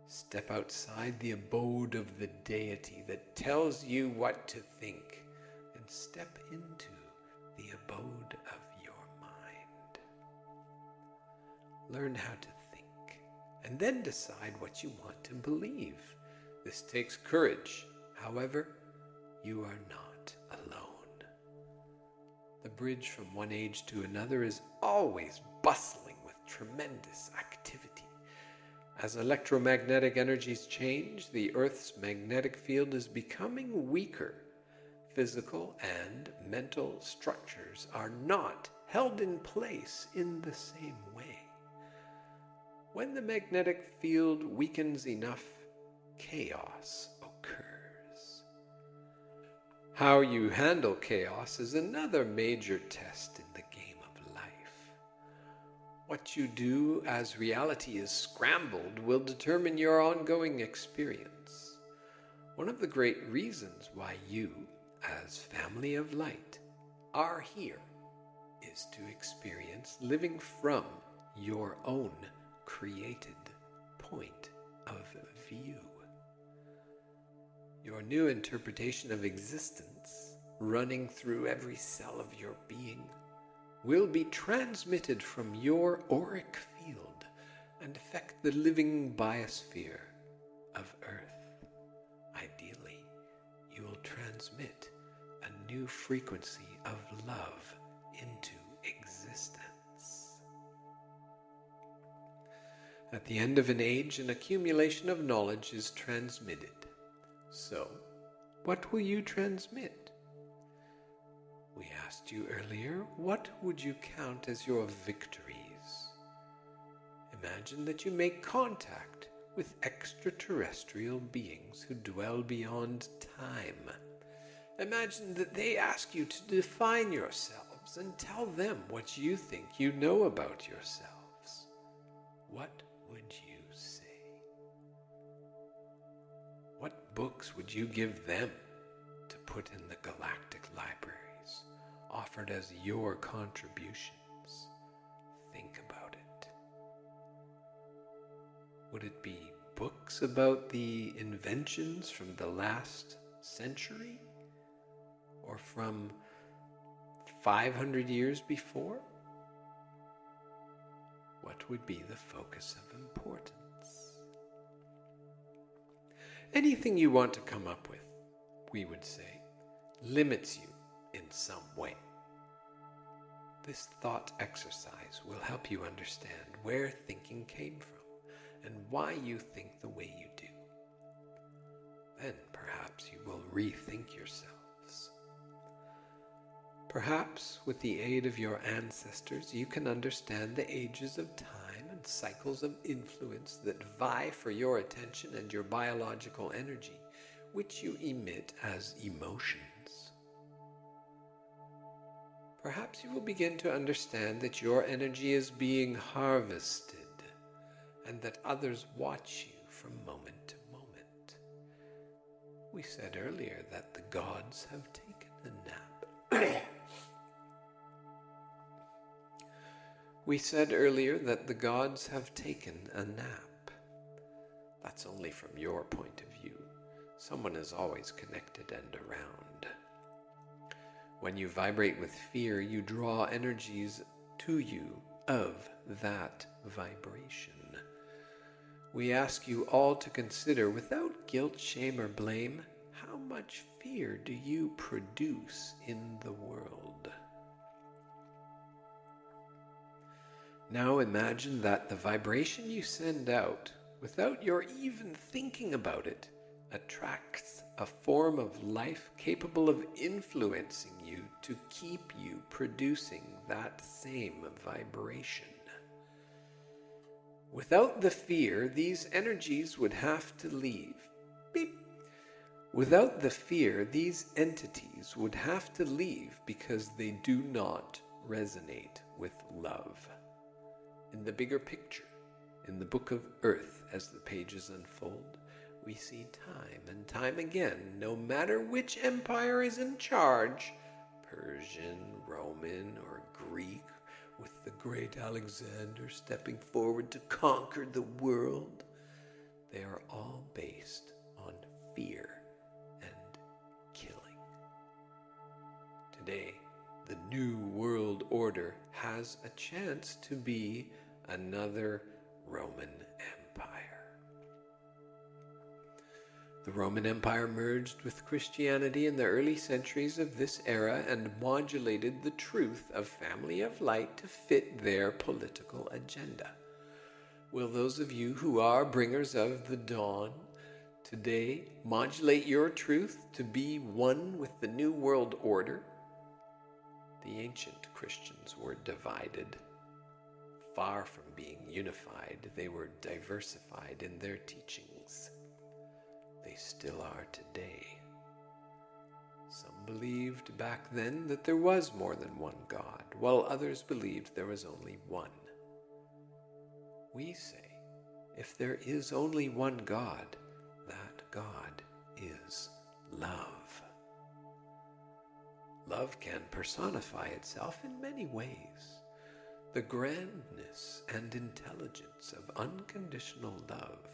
Step outside the abode of the deity that tells you what to think, and step into the abode of your mind. Learn how to think, and then decide what you want to believe. This takes courage. However, you are not alone. The bridge from one age to another is always bustling with tremendous activity. As electromagnetic energies change, the Earth's magnetic field is becoming weaker. Physical and mental structures are not held in place in the same way. When the magnetic field weakens enough, chaos occurs. How you handle chaos is another major test in the game of life. What you do as reality is scrambled will determine your ongoing experience. One of the great reasons why you, as family of light, are here is to experience living from your own created point of view. Your new interpretation of existence, running through every cell of your being, will be transmitted from your auric field and affect the living biosphere of Earth. Ideally, you will transmit a new frequency of love into existence. At the end of an age, an accumulation of knowledge is transmitted. So, what will you transmit? We asked you earlier, what would you count as your victories? Imagine that you make contact with extraterrestrial beings who dwell beyond time. Imagine that they ask you to define yourselves and tell them what you think you know about yourselves. What would you say? What books would you give them to put in the galactic libraries, offered as your contributions? Think about it. Would it be books about the inventions from the last century? Or from 500 years before? What would be the focus of importance? Anything you want to come up with, we would say, limits you in some way. This thought exercise will help you understand where thinking came from and why you think the way you do. Then perhaps you will rethink yourselves. Perhaps with the aid of your ancestors, you can understand the ages of time and cycles of influence that vie for your attention and your biological energy, which you emit as emotions. Perhaps you will begin to understand that your energy is being harvested and that others watch you from moment to moment. We said earlier that the gods have taken a nap. We said earlier that the gods have taken a nap. That's only from your point of view. Someone is always connected and around. When you vibrate with fear, you draw energies to you of that vibration. We ask you all to consider, without guilt, shame, or blame, how much fear do you produce in the world? Now imagine that the vibration you send out, without your even thinking about it, attracts a form of life capable of influencing you to keep you producing that same vibration. Without the fear, these energies would have to leave. Beep. Without the fear, these entities would have to leave because they do not resonate with love. In the bigger picture, in the book of Earth, as the pages unfold, we see time and time again, no matter which empire is in charge, Persian, Roman, or Greek, with the great Alexander stepping forward to conquer the world, they are all based on fear and killing. Today, the New World Order has a chance to be another Roman Empire. The Roman Empire merged with Christianity in the early centuries of this era and modulated the truth of family of light to fit their political agenda. Will those of you who are bringers of the dawn today modulate your truth to be one with the New World Order? The ancient Christians were divided. Far from being unified, they were diversified in their teachings. They still are today. Some believed back then that there was more than one God, while others believed there was only one. We say, if there is only one God, that God is love. Love can personify itself in many ways. The grandness and intelligence of unconditional love,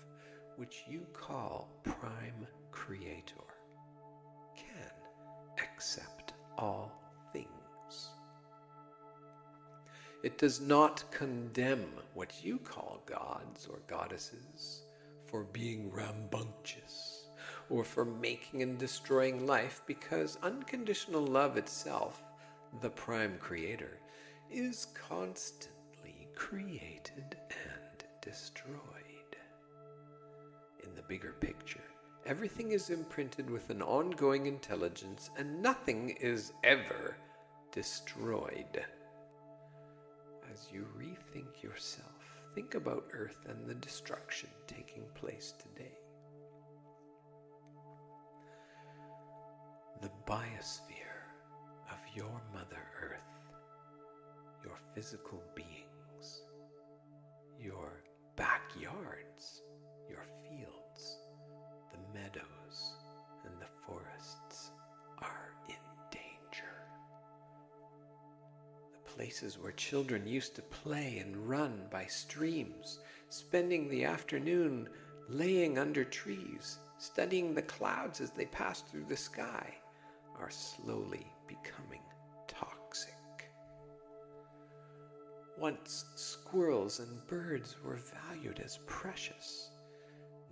which you call Prime Creator, can accept all things. It does not condemn what you call gods or goddesses for being rambunctious or for making and destroying life, because unconditional love itself, the Prime Creator, is constantly created and destroyed. bigger picture. Everything is imprinted with an ongoing intelligence, and nothing is ever destroyed. As you rethink yourself, think about Earth and the destruction taking place today. The biosphere of your Mother Earth, your physical beings, your backyards, your fields, the meadows, and the forests are in danger. The places where children used to play and run by streams, spending the afternoon laying under trees, studying the clouds as they passed through the sky, are slowly becoming toxic. Once squirrels and birds were valued as precious.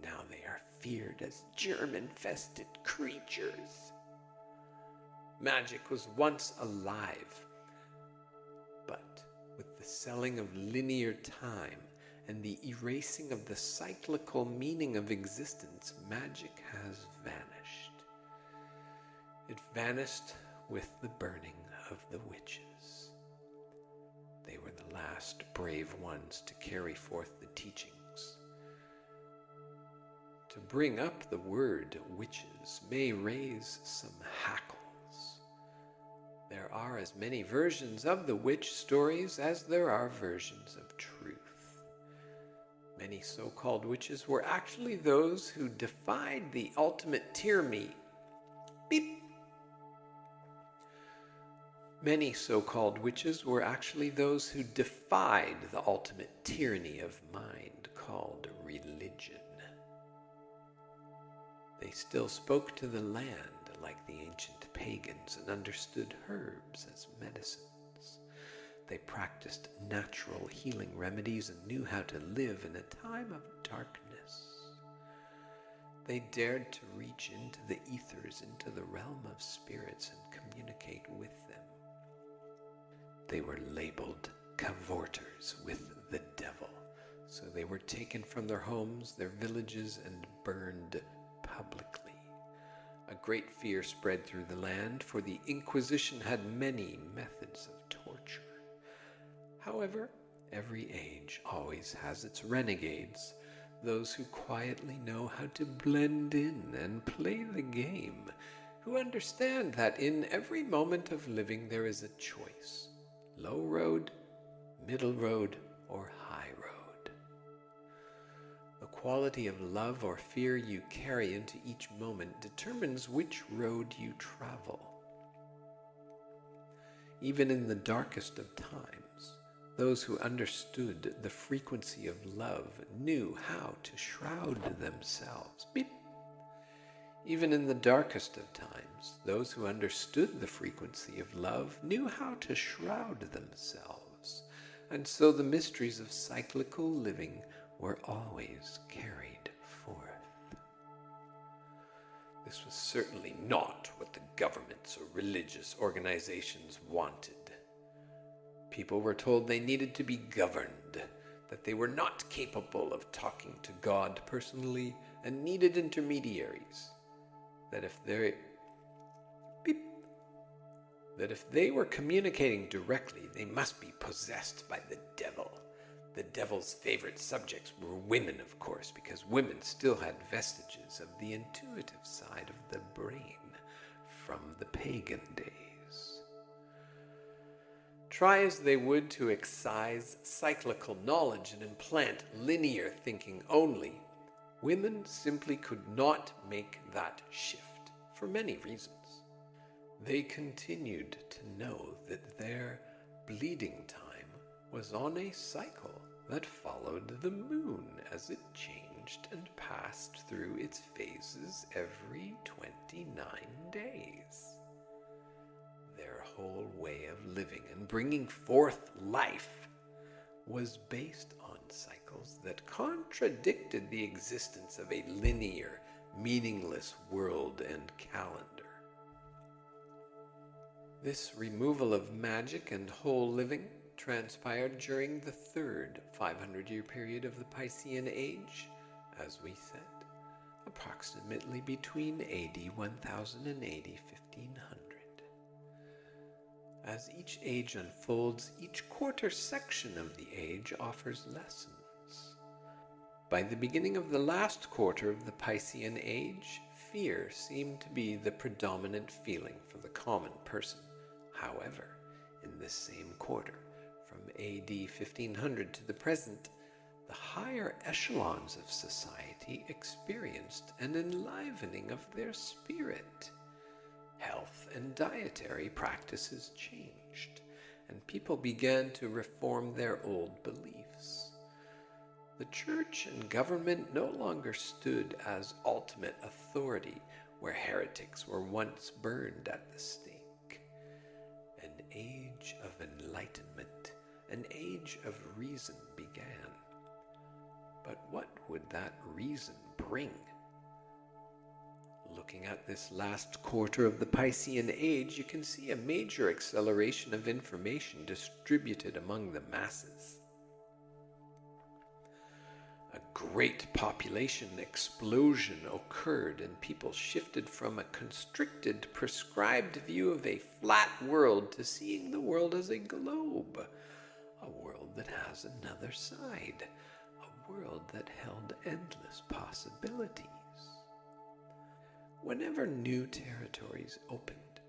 Now they are feared as germ-infested creatures. Magic was once alive, but with the selling of linear time and the erasing of the cyclical meaning of existence, magic has vanished. It vanished with the burning of the witches. They were the last brave ones to carry forth the teachings. To bring up the word witches may raise some hackles. There are as many versions of the witch stories as there are versions of truth. Many so-called witches were actually those who defied the ultimate tyranny. Beep. Many so-called witches were actually those who defied the ultimate tyranny of mind called religion. They still spoke to the land like the ancient pagans and understood herbs as medicines. They practiced natural healing remedies and knew how to live in a time of darkness. They dared to reach into the ethers, into the realm of spirits, and communicate with them. They were labeled cavorters with the devil, so they were taken from their homes, their villages, and burned publicly. A great fear spread through the land, for the Inquisition had many methods of torture. However, every age always has its renegades, those who quietly know how to blend in and play the game, who understand that in every moment of living there is a choice. Low road, middle road, or high road. The quality of love or fear you carry into each moment determines which road you travel. Even in the darkest of times, those who understood the frequency of love knew how to shroud themselves. Beep. Even in the darkest of times, those who understood the frequency of love knew how to shroud themselves, and so the mysteries of cyclical living were always carried forth. This was certainly not what the governments or religious organizations wanted. People were told they needed to be governed, that they were not capable of talking to God personally and needed intermediaries. That if they were communicating directly, they must be possessed by the devil. The devil's favorite subjects were women, of course, because women still had vestiges of the intuitive side of the brain from the pagan days. Try as they would to excise cyclical knowledge and implant linear thinking only, women simply could not make that shift for many reasons. They continued to know that their bleeding time was on a cycle that followed the moon as it changed and passed through its phases every 29 days. Their whole way of living and bringing forth life was based on cycles that contradicted the existence of a linear, meaningless world and calendar. This removal of magic and whole living transpired during the third 500-year period of the Piscean Age, as we said. approximately between AD 1000 and AD 1500. As each age unfolds, each quarter section of the age offers lessons. By the beginning of the last quarter of the Piscean Age, fear seemed to be the predominant feeling for the common person. However, in this same quarter, from AD 1500 to the present, the higher echelons of society experienced an enlivening of their spirit. Health and dietary practices changed, and people began to reform their old beliefs. The church and government no longer stood as ultimate authority where heretics were once burned at the stake. An age of enlightenment, an age of reason began. But what would that reason bring? Looking at this last quarter of the Piscean Age, you can see a major acceleration of information distributed among the masses. A great population explosion occurred, and people shifted from a constricted, prescribed view of a flat world to seeing the world as a globe, a world that has another side, a world that held endless possibilities. Whenever new territories opened,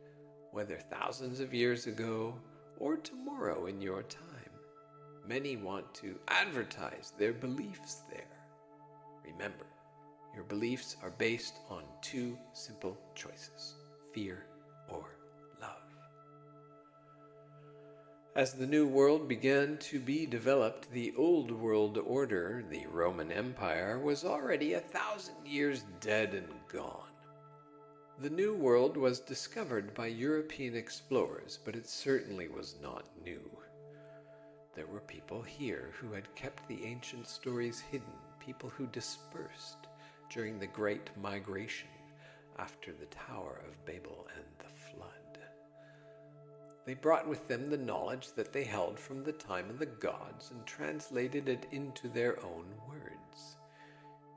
whether thousands of years ago or tomorrow in your time, many want to advertise their beliefs there. Remember, your beliefs are based on two simple choices: fear or love. As the New World began to be developed, the Old World Order, the Roman Empire, was already 1,000 years dead and gone. The New World was discovered by European explorers, but it certainly was not new. There were people here who had kept the ancient stories hidden, people who dispersed during the Great Migration after the Tower of Babel and the Flood. They brought with them the knowledge that they held from the time of the gods and translated it into their own words.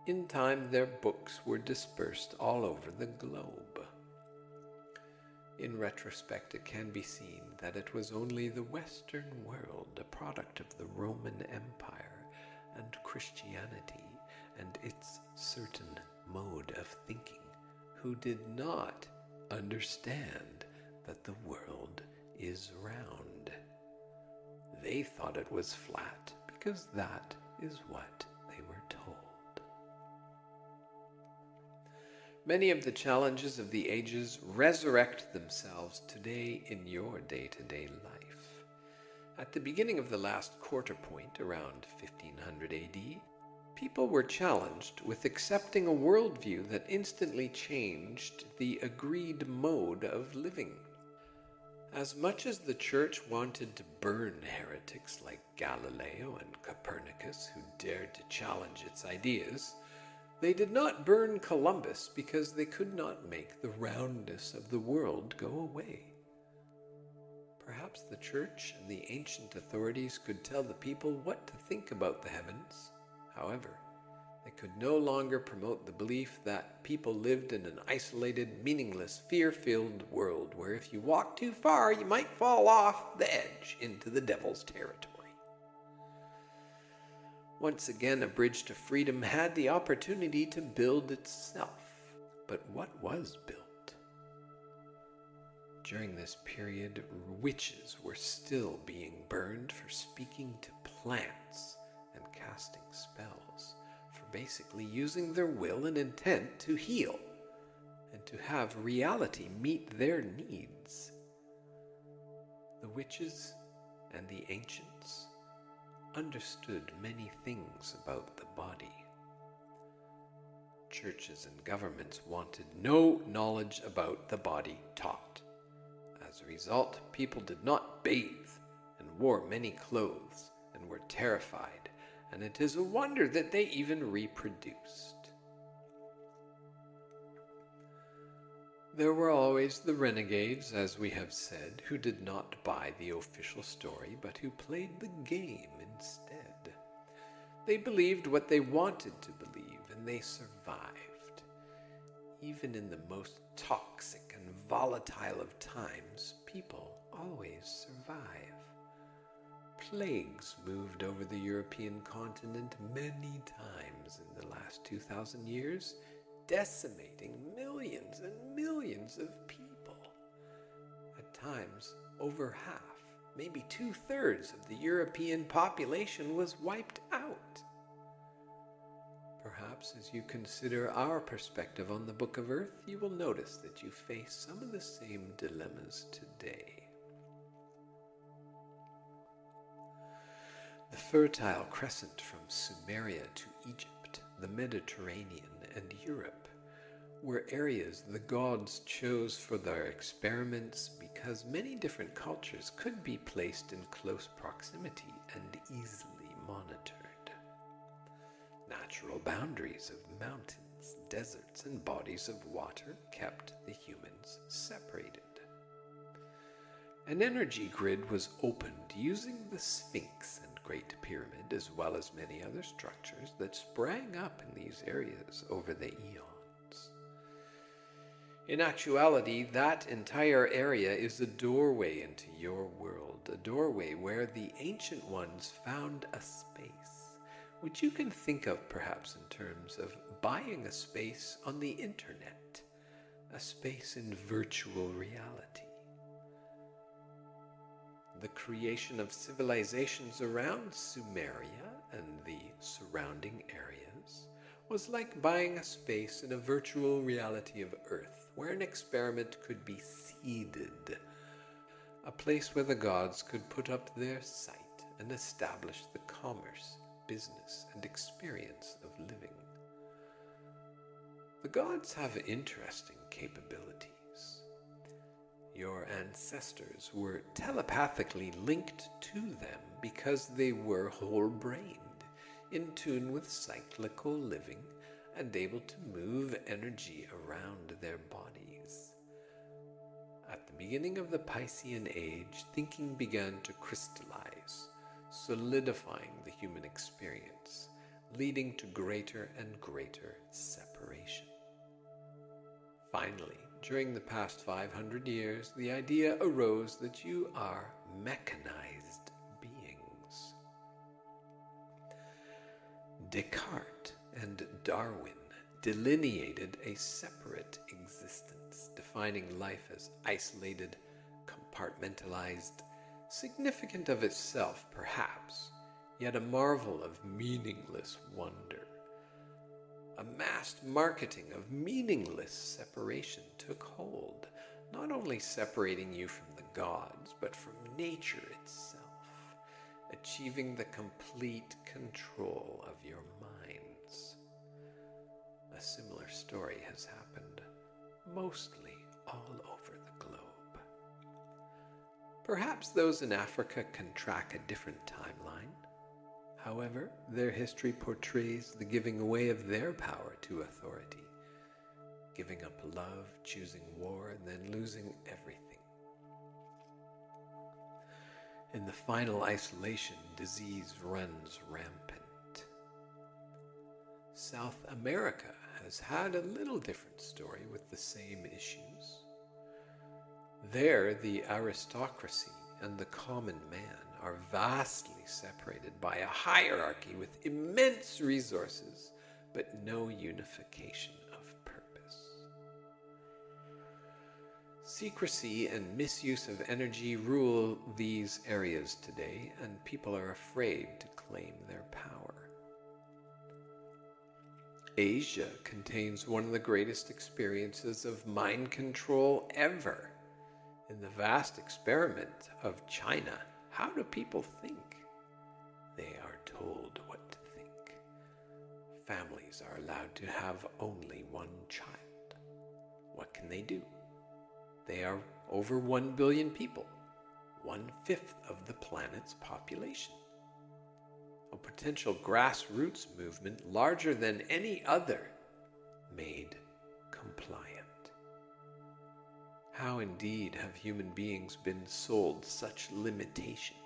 In time, their books were dispersed all over the globe. In retrospect, it can be seen that it was only the Western world, a product of the Roman Empire and Christianity and its certain mode of thinking, who did not understand that the world is round. They thought it was flat because that is what they were told. Many of the challenges of the ages resurrect themselves today in your day-to-day life. At the beginning of the last quarter point, around 1500 AD, people were challenged with accepting a worldview that instantly changed the agreed mode of living. As much as the church wanted to burn heretics like Galileo and Copernicus who dared to challenge its ideas, they did not burn Columbus because they could not make the roundness of the world go away. Perhaps the church and the ancient authorities could tell the people what to think about the heavens. However, they could no longer promote the belief that people lived in an isolated, meaningless, fear-filled world where if you walk too far, you might fall off the edge into the devil's territory. Once again, a bridge to freedom had the opportunity to build itself. But what was built? During this period, witches were still being burned for speaking to plants and casting spells, for basically using their will and intent to heal and to have reality meet their needs. The witches and the ancients understood many things about the body. Churches and governments wanted no knowledge about the body taught. As a result, people did not bathe and wore many clothes and were terrified, and it is a wonder that they even reproduced. There were always the renegades, as we have said, who did not buy the official story, but who played the game instead. They believed what they wanted to believe, and they survived. Even in the most toxic and volatile of times, people always survive. Plagues moved over the European continent many times in the last 2,000 years, decimating millions and millions of people. At times, over half, maybe 2/3 of the European population was wiped out. Perhaps as you consider our perspective on the Book of Earth, you will notice that you face some of the same dilemmas today. The Fertile Crescent from Sumeria to Egypt, the Mediterranean, and Europe were areas the gods chose for their experiments because many different cultures could be placed in close proximity and easily monitored. Natural boundaries of mountains, deserts, and bodies of water kept the humans separated. An energy grid was opened using the Sphinx and Great Pyramid, as well as many other structures that sprang up in these areas over the eons. In actuality, that entire area is a doorway into your world, a doorway where the ancient ones found a space, which you can think of perhaps in terms of buying a space on the internet, a space in virtual reality. The creation of civilizations around Sumeria and the surrounding areas was like buying a space in a virtual reality of Earth, where an experiment could be seeded, a place where the gods could put up their site and establish the commerce, business, and experience of living. The gods have interesting capabilities. Your ancestors were telepathically linked to them because they were whole-brained, in tune with cyclical living, and able to move energy around their bodies. At the beginning of the Piscean Age, thinking began to crystallize, solidifying the human experience, leading to greater and greater separation. Finally, during the past 500 years, the idea arose that you are mechanized beings. Descartes and Darwin delineated a separate existence, defining life as isolated, compartmentalized, significant of itself perhaps, yet a marvel of meaningless wonder. A mass marketing of meaningless separation took hold, not only separating you from the gods, but from nature itself, achieving the complete control of your minds. A similar story has happened mostly all over the globe. Perhaps those in Africa can track a different timeline. However, their history portrays the giving away of their power to authority, giving up love, choosing war, and then losing everything. In the final isolation, disease runs rampant. South America has had a little different story with the same issues. There, the aristocracy and the common man are vastly separated by a hierarchy with immense resources, but no unification of purpose. Secrecy and misuse of energy rule these areas today, and people are afraid to claim their power. Asia contains one of the greatest experiences of mind control ever. In the vast experiment of China, how do people think? They are told what to think. Families are allowed to have only one child. What can they do? They are over 1 billion people, 1/5 of the planet's population. A potential grassroots movement larger than any other, made compliant. How indeed have human beings been sold such limitation?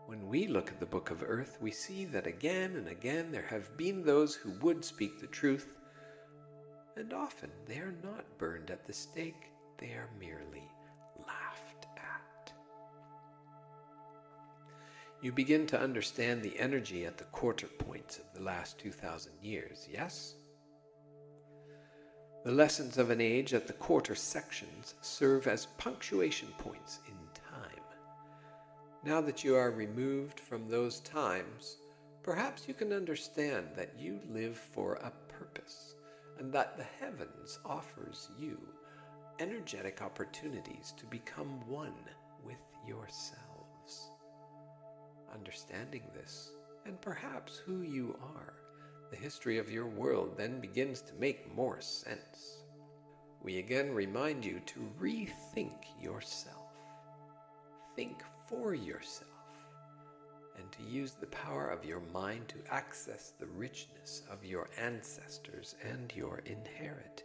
When we look at the Book of Earth, we see that again and again there have been those who would speak the truth, and often they are not burned at the stake, they are merely laughed at. You begin to understand the energy at the quarter points of the last 2,000 years, yes? The lessons of an age at the quarter sections serve as punctuation points in time. Now that you are removed from those times, perhaps you can understand that you live for a purpose, and that the heavens offers you energetic opportunities to become one with yourselves. Understanding this, and perhaps who you are, the history of your world then begins to make more sense. We again remind you to rethink yourself. Think for yourself, and to use the power of your mind to access the richness of your ancestors and your inheritance.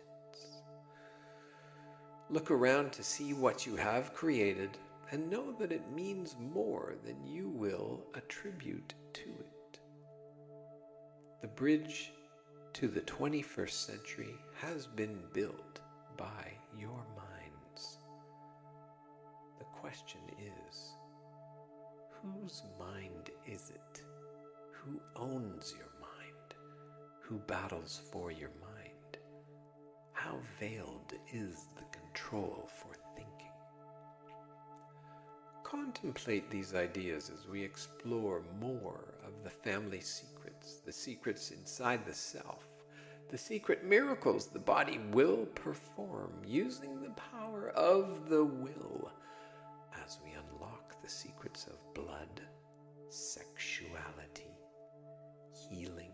Look around to see what you have created, and know that it means more than you will attribute to it. The bridge to the 21st century has been built by your minds. The question is, whose mind is it? Who owns your mind? Who battles for your mind? How veiled is the control for thinking? Contemplate these ideas as we explore more of the family secrets, the secrets inside the self, the secret miracles the body will perform using the power of the will as we unlock the secrets of blood, sexuality, healing,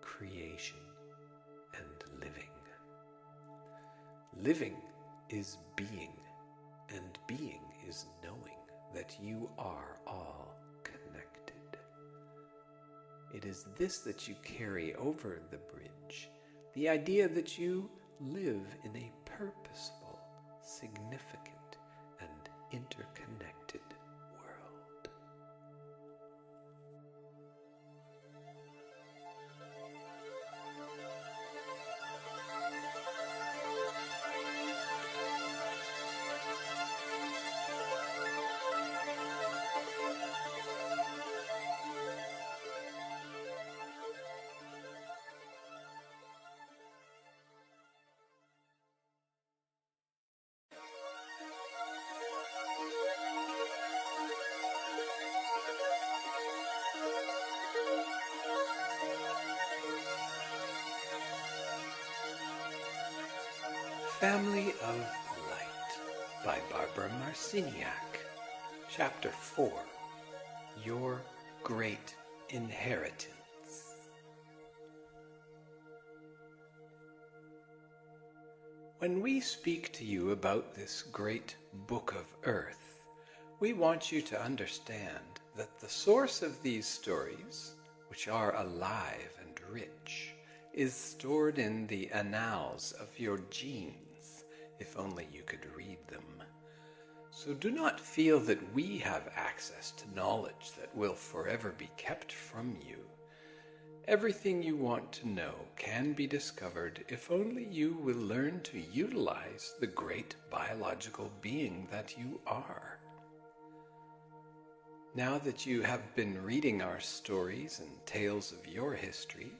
creation, and living. Living is being, and being is knowing that you are all connected. It is this that you carry over the bridge, the idea that you live in a purposeful, significant, and interconnected world. Family of Light by Barbara Marciniak. Chapter 4. Your Great Inheritance. When we speak to you about this great book of Earth, we want you to understand that the source of these stories, which are alive and rich, is stored in the annals of your genes, if only you could read them. So do not feel that we have access to knowledge that will forever be kept from you. Everything you want to know can be discovered if only you will learn to utilize the great biological being that you are. Now that you have been reading our stories and tales of your history,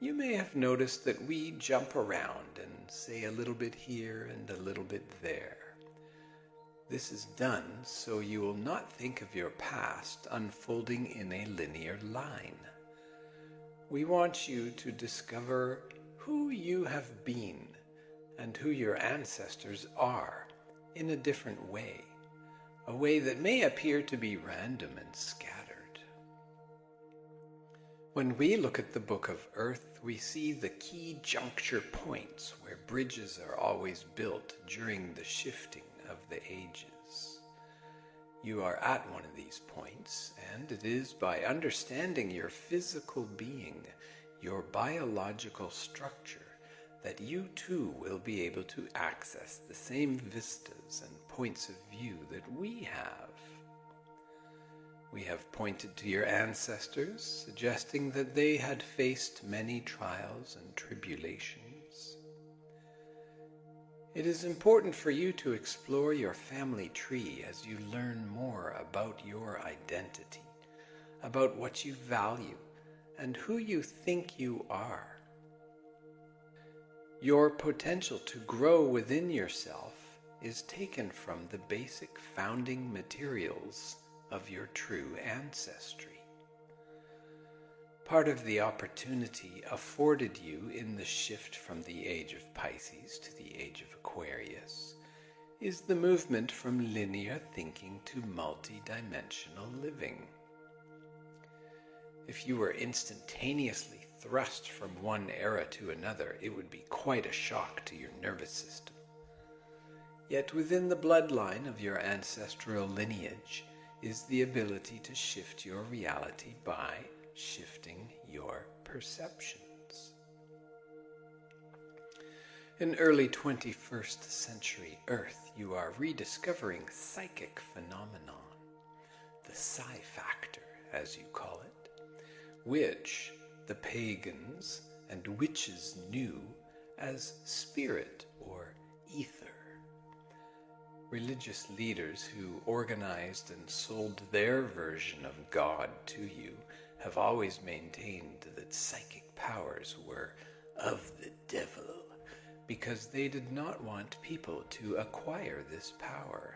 you may have noticed that we jump around and say a little bit here and a little bit there. This is done so you will not think of your past unfolding in a linear line. We want you to discover who you have been and who your ancestors are in a different way, a way that may appear to be random and scattered. When we look at the Book of Earth, we see the key juncture points where bridges are always built during the shifting of the ages. You are at one of these points, and it is by understanding your physical being, your biological structure, that you too will be able to access the same vistas and points of view that we have. We have pointed to your ancestors, suggesting that they had faced many trials and tribulations. It is important for you to explore your family tree as you learn more about your identity, about what you value, and who you think you are. Your potential to grow within yourself is taken from the basic founding materials of your true ancestry. Part of the opportunity afforded you in the shift from the age of Pisces to the age of Aquarius is the movement from linear thinking to multi-dimensional living. If you were instantaneously thrust from one era to another, it would be quite a shock to your nervous system. Yet within the bloodline of your ancestral lineage is the ability to shift your reality by shifting your perceptions. In early 21st century Earth, you are rediscovering psychic phenomenon, the psi factor, as you call it, which the pagans and witches knew as spirit or ether. Religious leaders who organized and sold their version of God to you have always maintained that psychic powers were of the devil because they did not want people to acquire this power.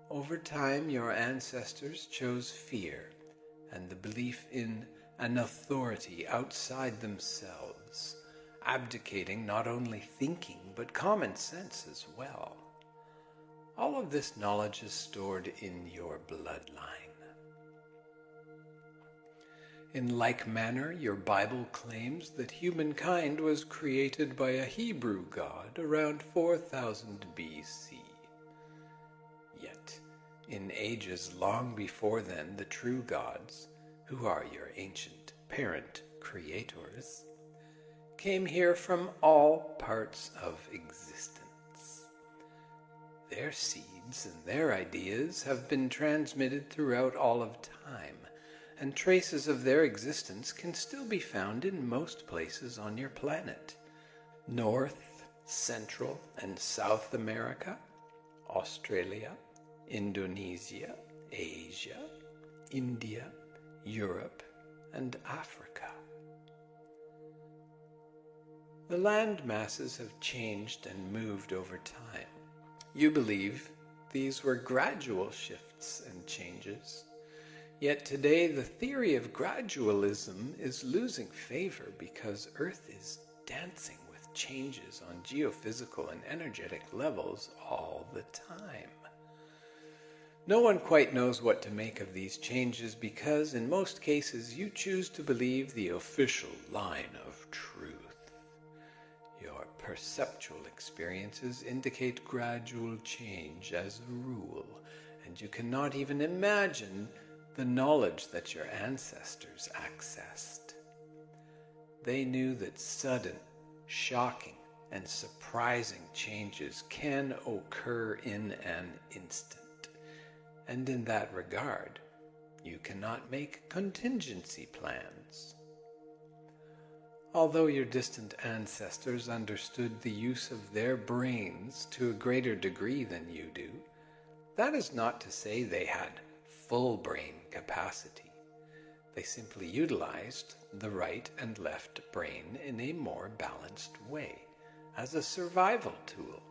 Over time, your ancestors chose fear and the belief in an authority outside themselves, abdicating not only thinking but common sense as well. All of this knowledge is stored in your bloodline. In like manner, your Bible claims that humankind was created by a Hebrew god around 4000 BC. Yet, in ages long before then, the true gods, who are your ancient parent creators, came here from all parts of existence. Their seeds and their ideas have been transmitted throughout all of time, and traces of their existence can still be found in most places on your planet. North, Central, and South America, Australia, Indonesia, Asia, India, Europe, and Africa. The land masses have changed and moved over time. You believe these were gradual shifts and changes. Yet today the theory of gradualism is losing favor because Earth is dancing with changes on geophysical and energetic levels all the time. No one quite knows what to make of these changes because in most cases you choose to believe the official line of truth. Your perceptual experiences indicate gradual change as a rule, and you cannot even imagine the knowledge that your ancestors accessed. They knew that sudden, shocking, and surprising changes can occur in an instant. And in that regard, you cannot make contingency plans. Although your distant ancestors understood the use of their brains to a greater degree than you do, that is not to say they had full brain capacity. They simply utilized the right and left brain in a more balanced way, as a survival tool.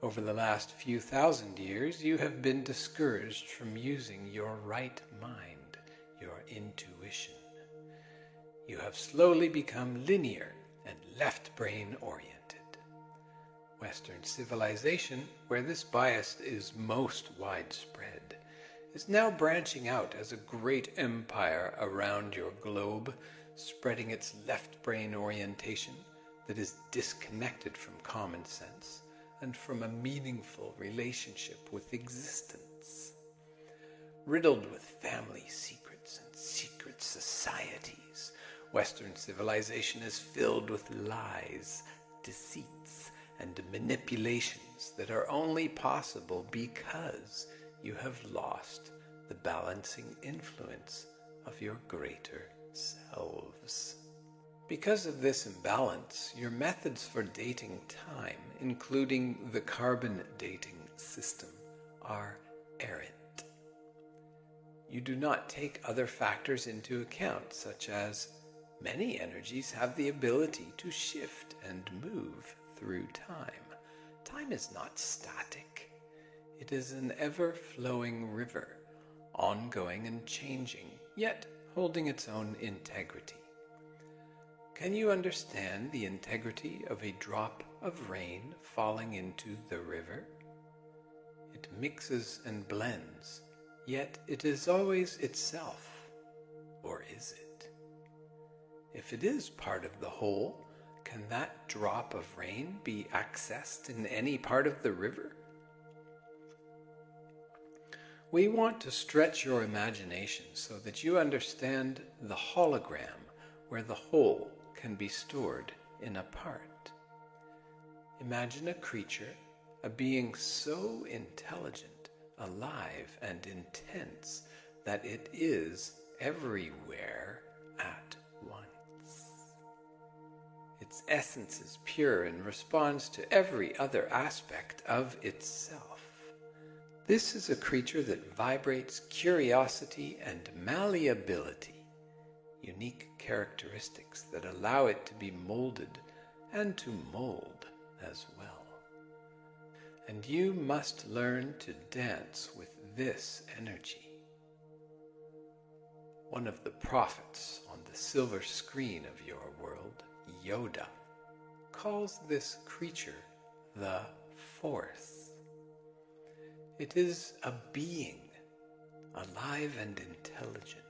Over the last few thousand years, you have been discouraged from using your right mind, your intuition. You have slowly become linear and left-brain oriented. Western civilization, where this bias is most widespread, is now branching out as a great empire around your globe, spreading its left-brain orientation that is disconnected from common sense and from a meaningful relationship with existence. Riddled with family secrets and secret societies, Western civilization is filled with lies, deceits, and manipulations that are only possible because you have lost the balancing influence of your greater selves. Because of this imbalance, your methods for dating time, including the carbon dating system, are errant. You do not take other factors into account, such as many energies have the ability to shift and move through time. Time is not static. It is an ever-flowing river, ongoing and changing, yet holding its own integrity. Can you understand the integrity of a drop of rain falling into the river? It mixes and blends, yet it is always itself. Or is it? If it is part of the whole, can that drop of rain be accessed in any part of the river? We want to stretch your imagination so that you understand the hologram where the whole can be stored in a part. Imagine a creature, a being so intelligent, alive and intense that it is everywhere at once. Its essence is pure and responds to every other aspect of itself. This is a creature that vibrates curiosity and malleability, unique characteristics that allow it to be molded and to mold as well. And you must learn to dance with this energy. One of the prophets on the silver screen of your world, Yoda, calls this creature the Force. It is a being, alive and intelligent.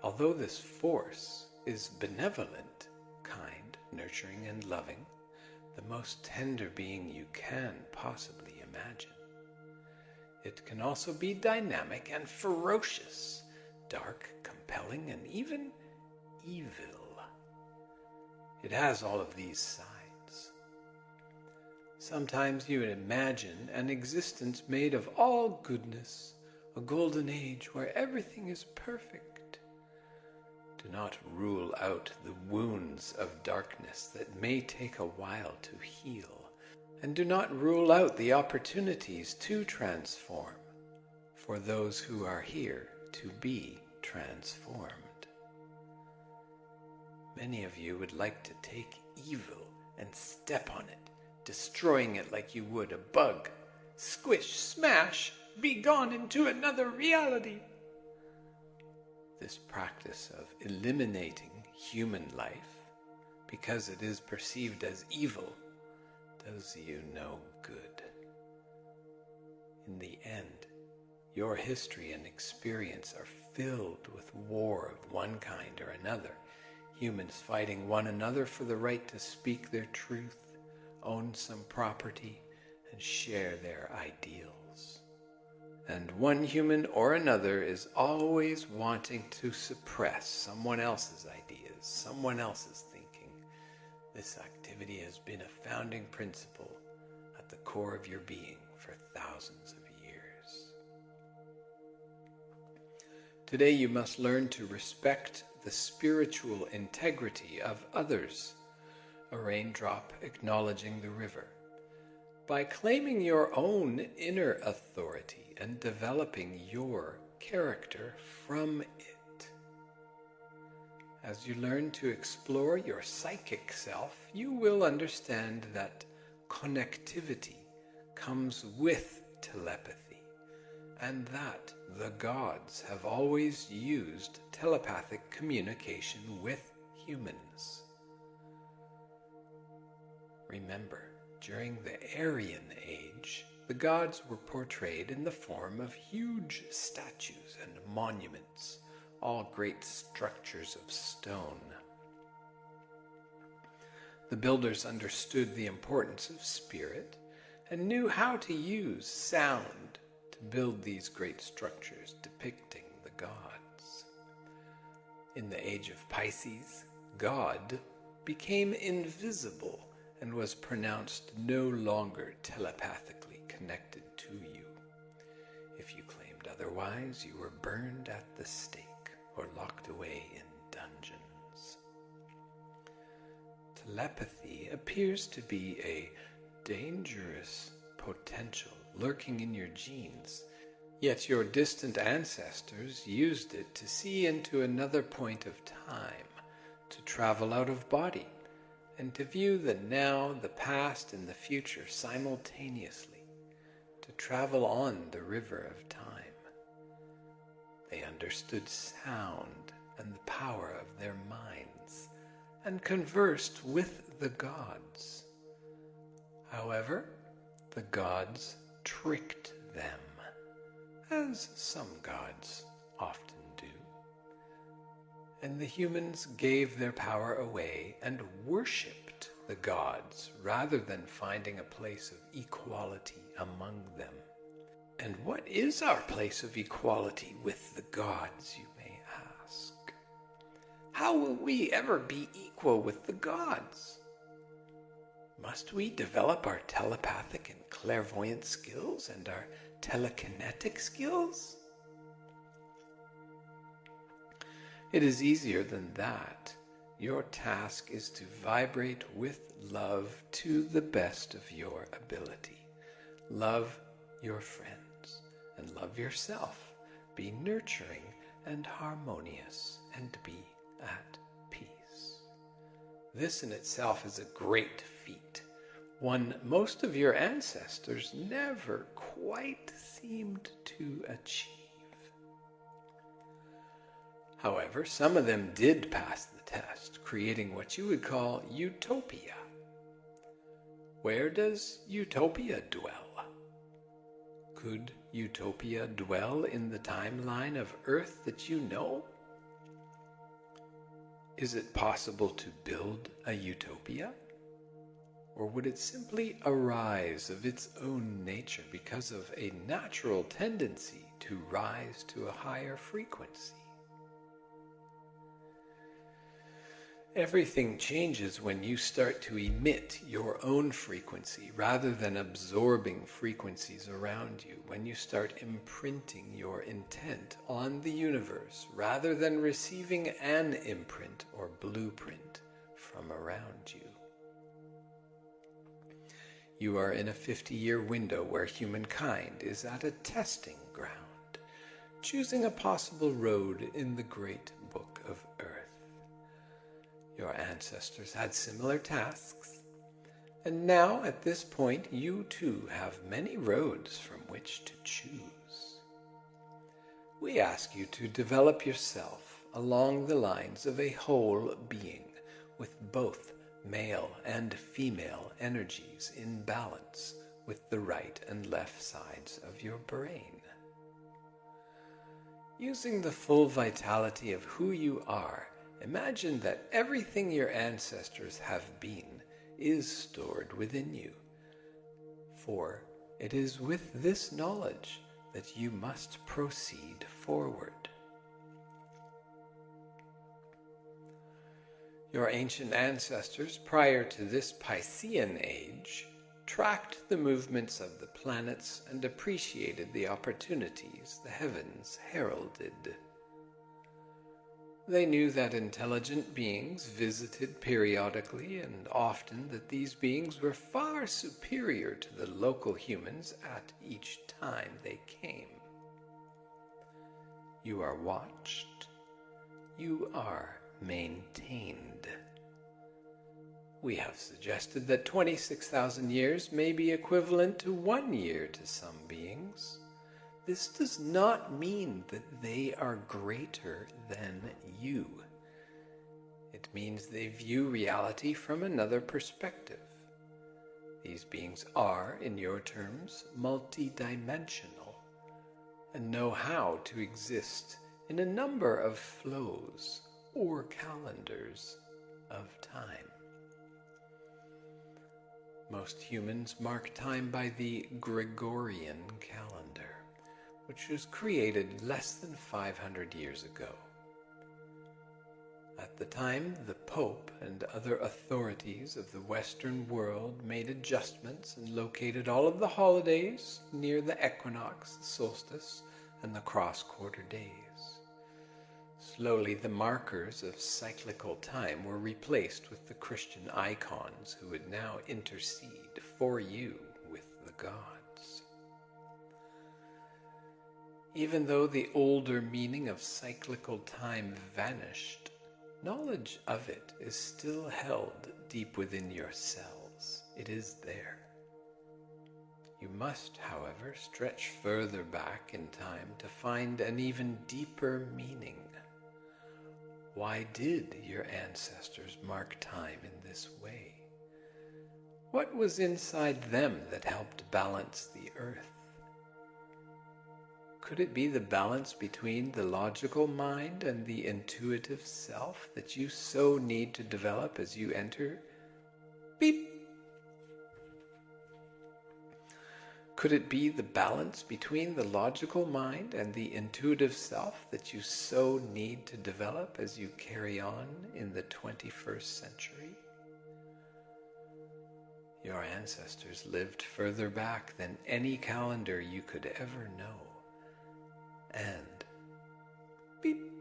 Although this force is benevolent, kind, nurturing, and loving, the most tender being you can possibly imagine. It can also be dynamic and ferocious, dark, compelling, and even evil. It has all of these sides. Sometimes you imagine an existence made of all goodness, a golden age where everything is perfect. Do not rule out the wounds of darkness that may take a while to heal, and do not rule out the opportunities to transform for those who are here to be transformed. Many of you would like to take evil and step on it, destroying it like you would a bug. Squish, smash, be gone into another reality. This practice of eliminating human life, because it is perceived as evil, does you no good. In the end, your history and experience are filled with war of one kind or another, humans fighting one another for the right to speak their truth, own some property, and share their ideals. And one human or another is always wanting to suppress someone else's ideas, someone else's thinking. This activity has been a founding principle at the core of your being for thousands of years. Today you must learn to respect the spiritual integrity of others, a raindrop acknowledging the river, by claiming your own inner authority and developing your character from it. As you learn to explore your psychic self, you will understand that connectivity comes with telepathy, and that the gods have always used telepathic communication with humans. Remember, during the Aryan Age, the gods were portrayed in the form of huge statues and monuments, all great structures of stone. The builders understood the importance of spirit and knew how to use sound to build these great structures depicting the gods. In the age of Pisces, God became invisible and was pronounced no longer telepathically connected to you. If you claimed otherwise, you were burned at the stake or locked away in dungeons. telepathy appears to be a dangerous potential lurking in your genes, yet your distant ancestors used it to see into another point of time, to travel out of body, and to view the now, the past, and the future simultaneously, to travel on the river of time. They understood sound and the power of their minds, and conversed with the gods. However, the gods tricked them, as some gods often do, and the humans gave their power away and worshipped the gods rather than finding a place of equality among them. And what is our place of equality with the gods, you may ask? How will we ever be equal with the gods? Must we develop our telepathic and clairvoyant skills and our telekinetic skills? It is easier than that. Your task is to vibrate with love to the best of your ability. Love your friends and love yourself. Be nurturing and harmonious and be at peace. This in itself is a great feat, one most of your ancestors never quite seemed to achieve. However, some of them did pass the test, creating what you would call utopia. Where does utopia dwell? Could utopia dwell in the timeline of Earth that you know? Is it possible to build a utopia? Or would it simply arise of its own nature because of a natural tendency to rise to a higher frequency? Everything changes when you start to emit your own frequency rather than absorbing frequencies around you, when you start imprinting your intent on the universe rather than receiving an imprint or blueprint from around you. You are in a 50-year window where humankind is at a testing ground, choosing a possible road in the great book of Earth. Your ancestors had similar tasks, and now at this point you too have many roads from which to choose. We ask you to develop yourself along the lines of a whole being with both male and female energies in balance with the right and left sides of your brain. Using the full vitality of who you are, imagine that everything your ancestors have been is stored within you. For it is with this knowledge that you must proceed forward. Your ancient ancestors, prior to this Piscean age, tracked the movements of the planets and appreciated the opportunities the heavens heralded. They knew that intelligent beings visited periodically, and often that these beings were far superior to the local humans at each time they came. You are watched. You are maintained. We have suggested that 26,000 years may be equivalent to 1 year to some beings. This does not mean that they are greater than you. It means they view reality from another perspective. These beings are, in your terms, multidimensional and know how to exist in a number of flows or calendars of time. Most humans mark time by the Gregorian calendar, which was created less than 500 years ago. At the time, the Pope and other authorities of the Western world made adjustments and located all of the holidays near the equinox, the solstice, and the cross-quarter days. Slowly, the markers of cyclical time were replaced with the Christian icons who would now intercede for you with the gods. Even though the older meaning of cyclical time vanished, knowledge of it is still held deep within your cells. It is there. You must, however, stretch further back in time to find an even deeper meaning. Why did your ancestors mark time in this way? What was inside them that helped balance the earth? Could it be the balance between the logical mind and the intuitive self that you so need to develop as you enter? Beep! Could it be the balance between the logical mind and the intuitive self that you so need to develop as you carry on in the 21st century? Your ancestors lived further back than any calendar you could ever know. And beep.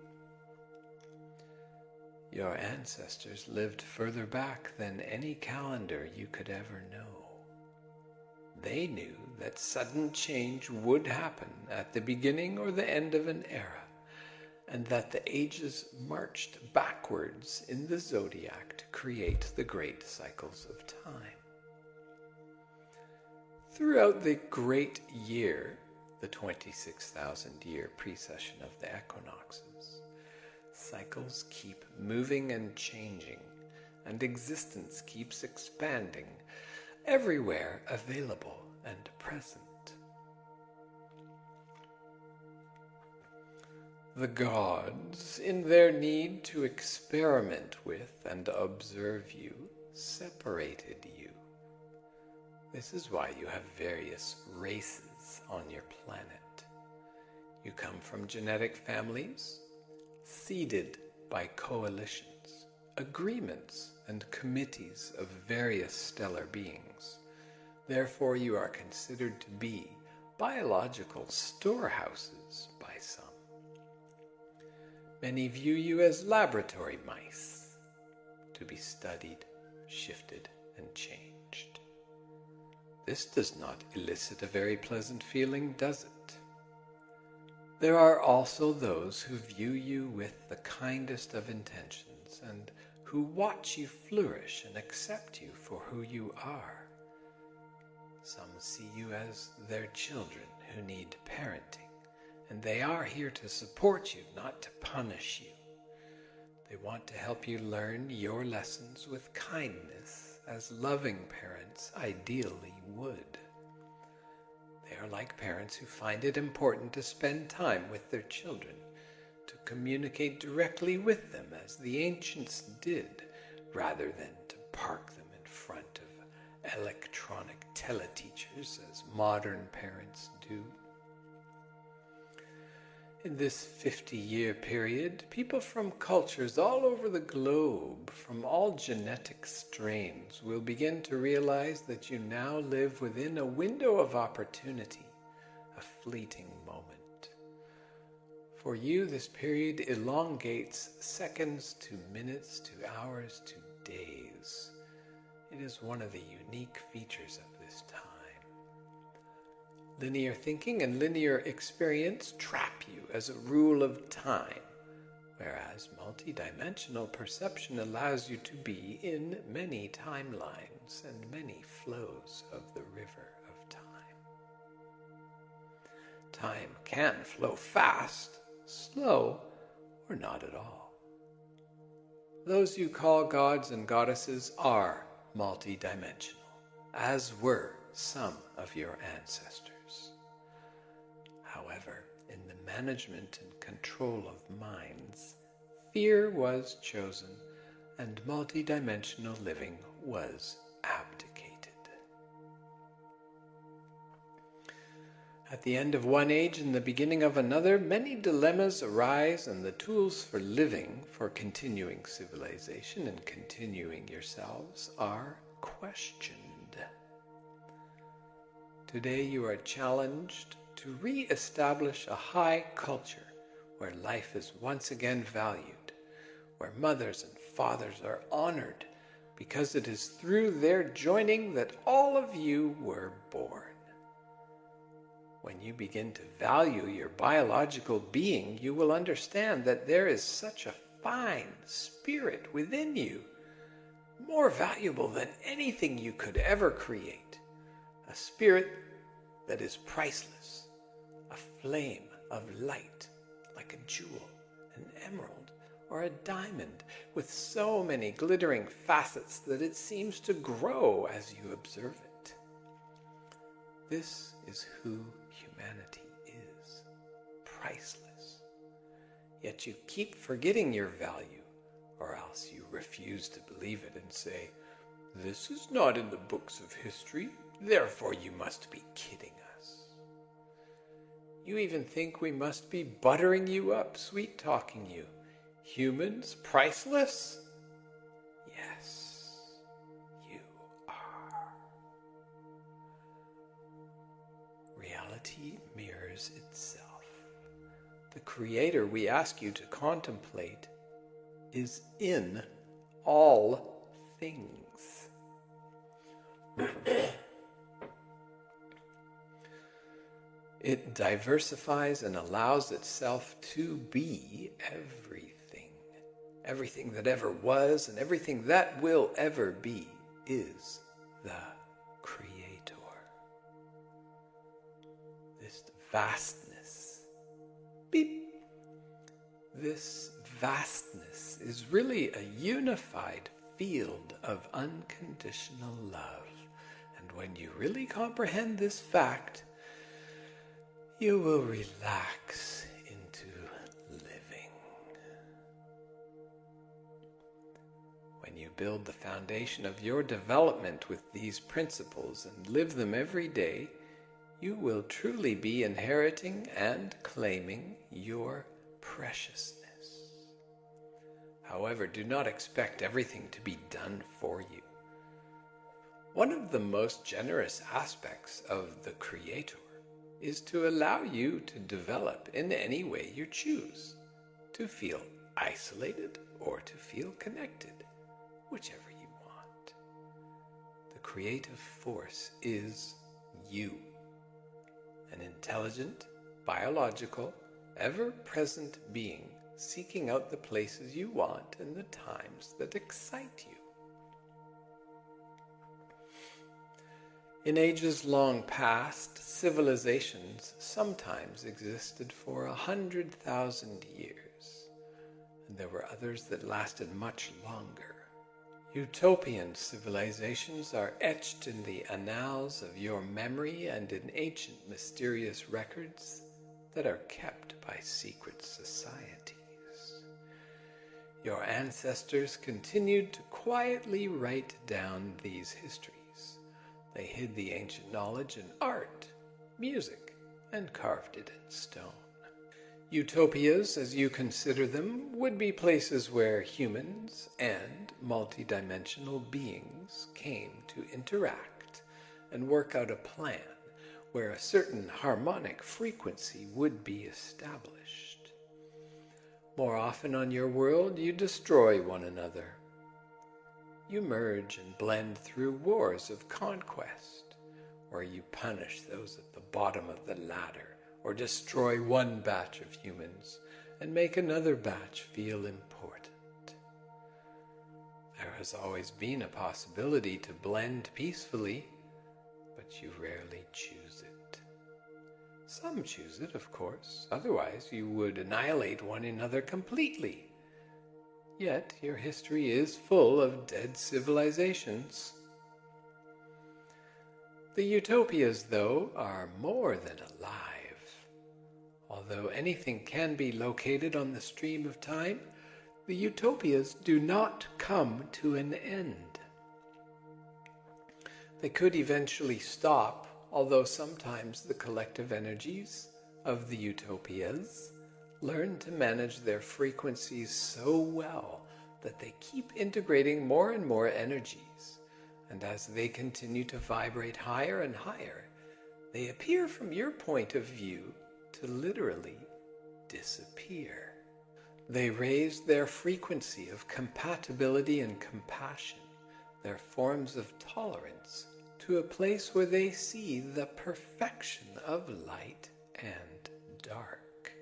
Your ancestors lived further back than any calendar you could ever know. They knew that sudden change would happen at the beginning or the end of an era, and that the ages marched backwards in the zodiac to create the great cycles of time. Throughout the great year, the 26,000-year precession of the equinoxes, cycles keep moving and changing, and existence keeps expanding, everywhere available and present. The gods, in their need to experiment with and observe you, separated you. This is why you have various races on your planet. You come from genetic families, seeded by coalitions, agreements, and committees of various stellar beings. Therefore, you are considered to be biological storehouses by some. Many view you as laboratory mice, to be studied, shifted, and changed. This does not elicit a very pleasant feeling, does it? There are also those who view you with the kindest of intentions and who watch you flourish and accept you for who you are. Some see you as their children who need parenting, and they are here to support you, not to punish you. They want to help you learn your lessons with kindness, as loving parents ideally would. They are like parents who find it important to spend time with their children, to communicate directly with them as the ancients did, rather than to park them in front of electronic teleteachers as modern parents do. In this 50-year period, people from cultures all over the globe, from all genetic strains, will begin to realize that you now live within a window of opportunity, a fleeting moment. For you, this period elongates seconds to minutes to hours to days. It is one of the unique features of this time. Linear thinking and linear experience trap you as a rule of time, whereas multidimensional perception allows you to be in many timelines and many flows of the river of time. Time can flow fast, slow, or not at all. Those you call gods and goddesses are multidimensional, as were some of your ancestors. However, in the management and control of minds, fear was chosen and multidimensional living was abdicated. At the end of one age and the beginning of another, many dilemmas arise, and the tools for living, for continuing civilization and continuing yourselves, are questioned. Today you are challenged to re-establish a high culture where life is once again valued, where mothers and fathers are honored, because it is through their joining that all of you were born. When you begin to value your biological being, you will understand that there is such a fine spirit within you, more valuable than anything you could ever create, a spirit that is priceless, a flame of light like a jewel, an emerald, or a diamond, with so many glittering facets that it seems to grow as you observe it. This is who humanity is, priceless. Yet you keep forgetting your value, or else you refuse to believe it and say, "This is not in the books of history, therefore you must be kidding us." You even think we must be buttering you up, sweet-talking you. Humans priceless? Yes, you are. Reality mirrors itself. The Creator we ask you to contemplate is in all things. It diversifies and allows itself to be everything. Everything that ever was and everything that will ever be is the Creator. This vastness, beep, this vastness is really a unified field of unconditional love. And when you really comprehend this fact, you will relax into living. When you build the foundation of your development with these principles and live them every day, you will truly be inheriting and claiming your preciousness. However, do not expect everything to be done for you. One of the most generous aspects of the Creator is to allow you to develop in any way you choose, to feel isolated or to feel connected, whichever you want. The creative force is you, an intelligent, biological, ever-present being seeking out the places you want and the times that excite you. In ages long past, civilizations sometimes existed for 100,000 years, and there were others that lasted much longer. Utopian civilizations are etched in the annals of your memory and in ancient mysterious records that are kept by secret societies. Your ancestors continued to quietly write down these histories. They hid the ancient knowledge in art, music, and carved it in stone. Utopias, as you consider them, would be places where humans and multidimensional beings came to interact and work out a plan where a certain harmonic frequency would be established. More often on your world, you destroy one another. You merge and blend through wars of conquest, where you punish those at the bottom of the ladder, or destroy one batch of humans and make another batch feel important. There has always been a possibility to blend peacefully, but you rarely choose it. Some choose it, of course, otherwise you would annihilate one another completely. Yet your history is full of dead civilizations. The utopias, though, are more than alive. Although anything can be located on the stream of time, the utopias do not come to an end. They could eventually stop, although sometimes the collective energies of the utopias learn to manage their frequencies so well that they keep integrating more and more energies, and as they continue to vibrate higher and higher, they appear from your point of view to literally disappear. They raise their frequency of compatibility and compassion, their forms of tolerance, to a place where they see the perfection of light and dark.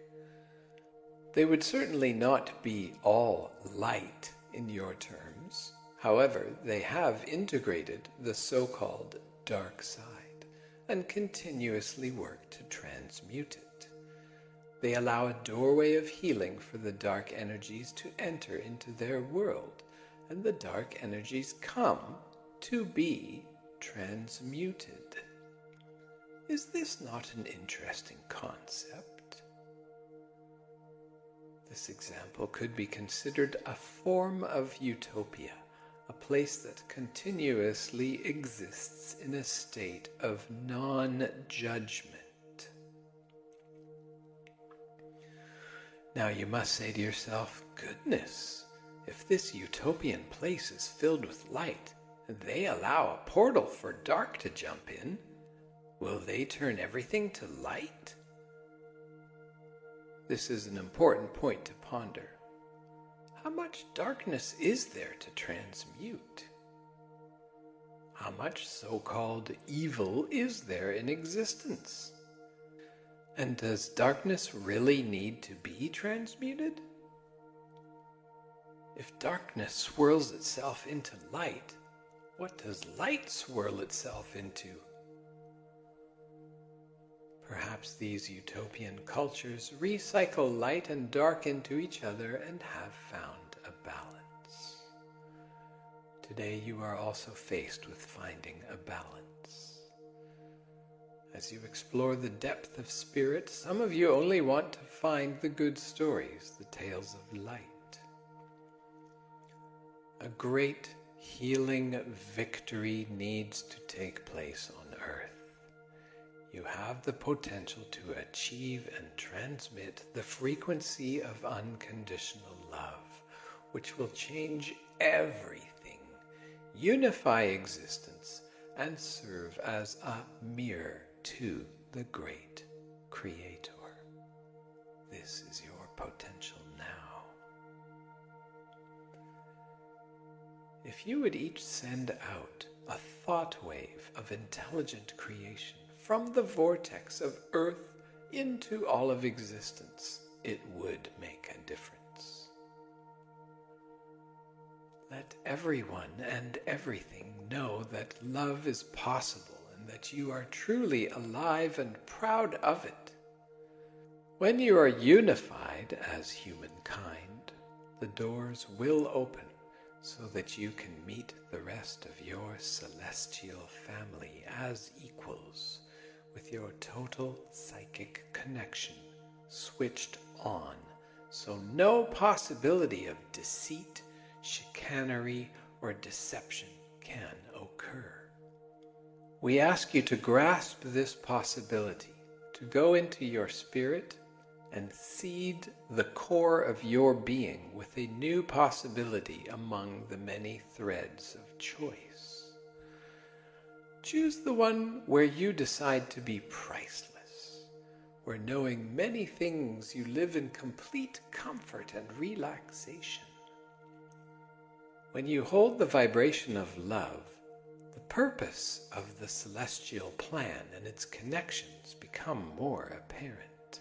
They would certainly not be all light in your terms. However, they have integrated the so-called dark side and continuously work to transmute it. They allow a doorway of healing for the dark energies to enter into their world, and the dark energies come to be transmuted. Is this not an interesting concept? This example could be considered a form of utopia, a place that continuously exists in a state of non-judgment. Now you must say to yourself, goodness, if this utopian place is filled with light, and they allow a portal for dark to jump in, will they turn everything to light? This is an important point to ponder. How much darkness is there to transmute? How much so-called evil is there in existence? And does darkness really need to be transmuted? If darkness swirls itself into light, what does light swirl itself into? Perhaps these utopian cultures recycle light and dark into each other and have found a balance. Today you are also faced with finding a balance. As you explore the depth of spirit, some of you only want to find the good stories, the tales of light. A great healing victory needs to take place on earth. You have the potential to achieve and transmit the frequency of unconditional love, which will change everything, unify existence, and serve as a mirror to the great Creator. This is your potential now. If you would each send out a thought wave of intelligent creation from the vortex of Earth into all of existence, it would make a difference. Let everyone and everything know that love is possible and that you are truly alive and proud of it. When you are unified as humankind, the doors will open so that you can meet the rest of your celestial family as equals, with your total psychic connection switched on, so no possibility of deceit, chicanery, or deception can occur. We ask you to grasp this possibility, to go into your spirit and seed the core of your being with a new possibility among the many threads of choice. Choose the one where you decide to be priceless, where knowing many things you live in complete comfort and relaxation. When you hold the vibration of love, the purpose of the celestial plan and its connections become more apparent.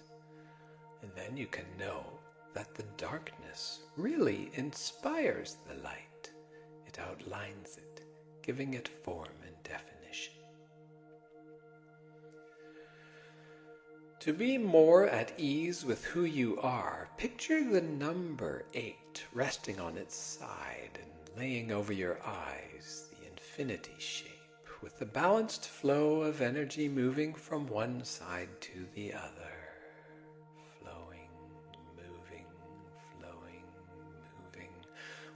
And then you can know that the darkness really inspires the light. It outlines it, giving it form and definition. To be more at ease with who you are, picture the number 8 resting on its side and laying over your eyes, the infinity shape, with the balanced flow of energy moving from one side to the other.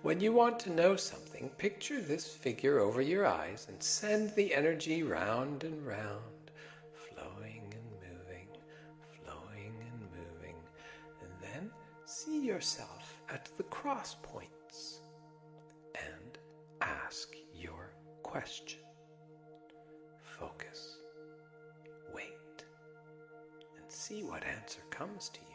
When you want to know something, picture this figure over your eyes and send the energy round and round, flowing and moving, and then see yourself at the cross points and ask your question. Focus, wait, and see what answer comes to you.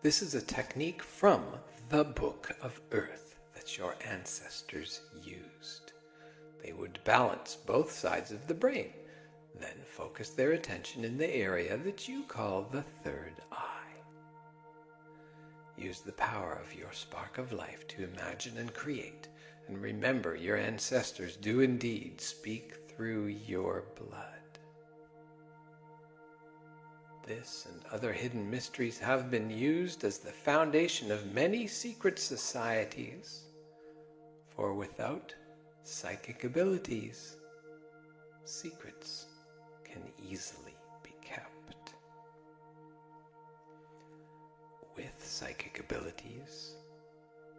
This is a technique from the Book of Earth that your ancestors used. They would balance both sides of the brain, then focus their attention in the area that you call the third eye. Use the power of your spark of life to imagine and create, and remember your ancestors do indeed speak through your blood. This and other hidden mysteries have been used as the foundation of many secret societies, for without psychic abilities, secrets can easily be kept. With psychic abilities,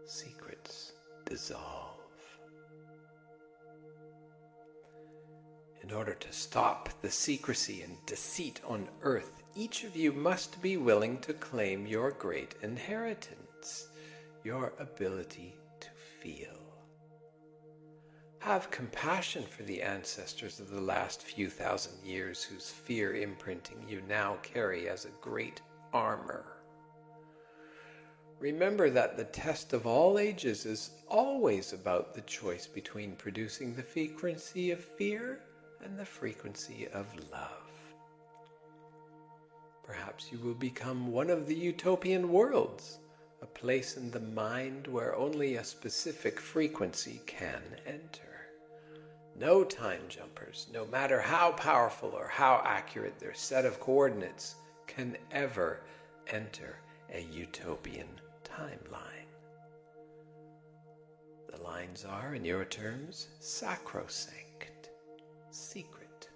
secrets dissolve. In order to stop the secrecy and deceit on earth, each of you must be willing to claim your great inheritance, your ability to feel. Have compassion for the ancestors of the last few thousand years whose fear imprinting you now carry as a great armor. Remember that the test of all ages is always about the choice between producing the frequency of fear and the frequency of love. Perhaps you will become one of the utopian worlds, a place in the mind where only a specific frequency can enter. No time jumpers, no matter how powerful or how accurate their set of coordinates, can ever enter a utopian timeline. The lines are, in your terms, sacrosanct, secret,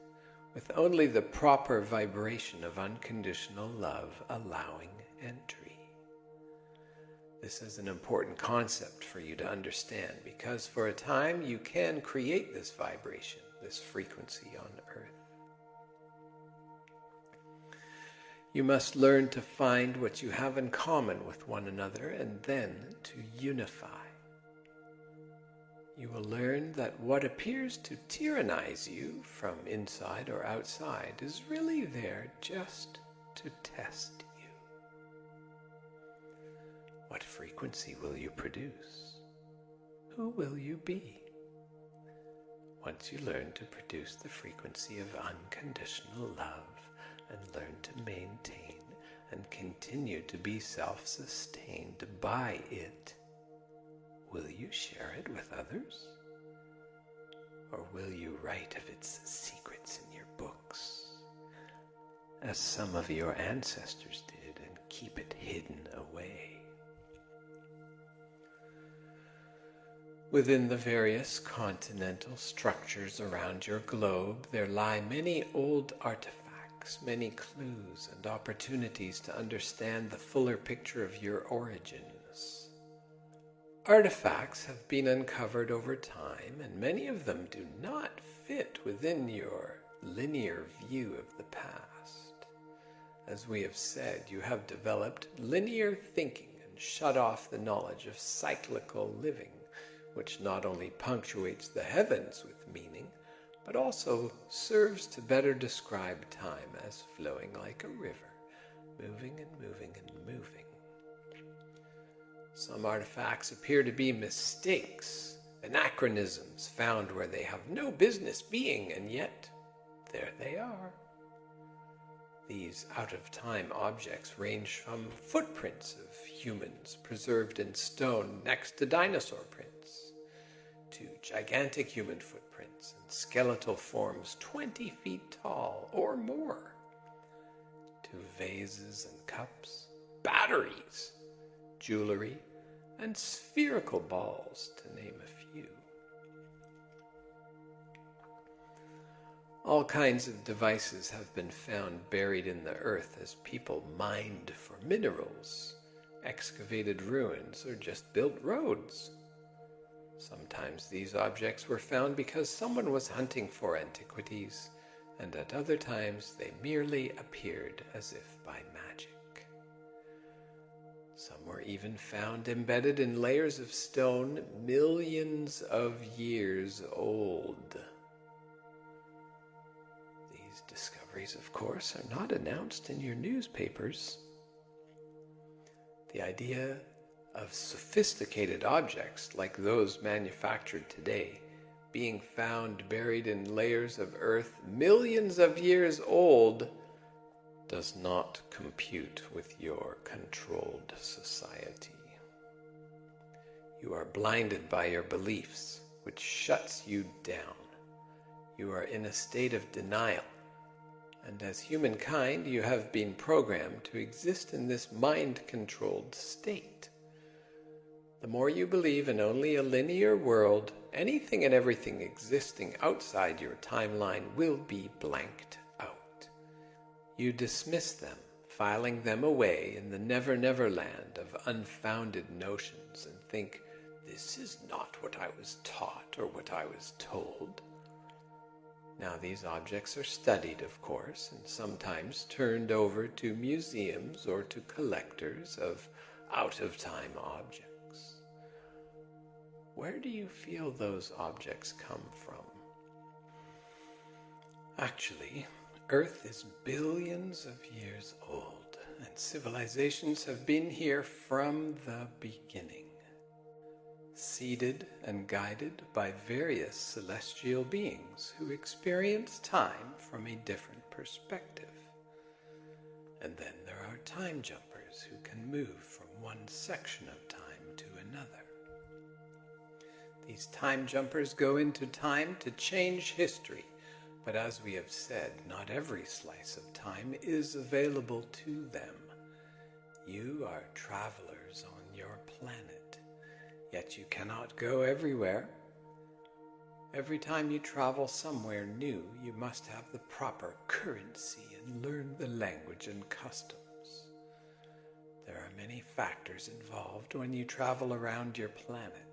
with only the proper vibration of unconditional love allowing entry. This is an important concept for you to understand, because for a time you can create this vibration, this frequency on earth. You must learn to find what you have in common with one another and then to unify. You will learn that what appears to tyrannize you from inside or outside is really there just to test you. What frequency will you produce? Who will you be? Once you learn to produce the frequency of unconditional love and learn to maintain and continue to be self-sustained by it, will you share it with others? Or will you write of its secrets in your books, as some of your ancestors did, and keep it hidden away? Within the various continental structures around your globe, there lie many old artifacts, many clues and opportunities to understand the fuller picture of your origins. Artifacts have been uncovered over time, and many of them do not fit within your linear view of the past. As we have said, you have developed linear thinking and shut off the knowledge of cyclical living, which not only punctuates the heavens with meaning, but also serves to better describe time as flowing like a river, moving and moving and moving. Some artifacts appear to be mistakes, anachronisms found where they have no business being, and yet there they are. These out-of-time objects range from footprints of humans preserved in stone next to dinosaur prints, to gigantic human footprints and skeletal forms 20 feet tall or more, to vases and cups, batteries, jewelry, and spherical balls, to name a few. All kinds of devices have been found buried in the earth as people mined for minerals, excavated ruins, or just built roads. Sometimes these objects were found because someone was hunting for antiquities, and at other times they merely appeared as if by magic. Some were even found embedded in layers of stone millions of years old. These discoveries, of course, are not announced in your newspapers. The idea of sophisticated objects like those manufactured today being found buried in layers of earth millions of years old does not compute with your controlled society. You are blinded by your beliefs, which shuts you down. You are in a state of denial, and as humankind you have been programmed to exist in this mind-controlled state. The more you believe in only a linear world, anything and everything existing outside your timeline will be blanked out. You dismiss them, filing them away in the never-never land of unfounded notions, and think, this is not what I was taught or what I was told. Now these objects are studied, of course, and sometimes turned over to museums or to collectors of out-of-time objects. Where do you feel those objects come from? Actually, Earth is billions of years old, and civilizations have been here from the beginning, seeded and guided by various celestial beings who experience time from a different perspective. And then there are time jumpers who can move from one section of time to another. These time jumpers go into time to change history, but as we have said, not every slice of time is available to them. You are travelers on your planet, yet you cannot go everywhere. Every time you travel somewhere new, you must have the proper currency and learn the language and customs. There are many factors involved when you travel around your planet.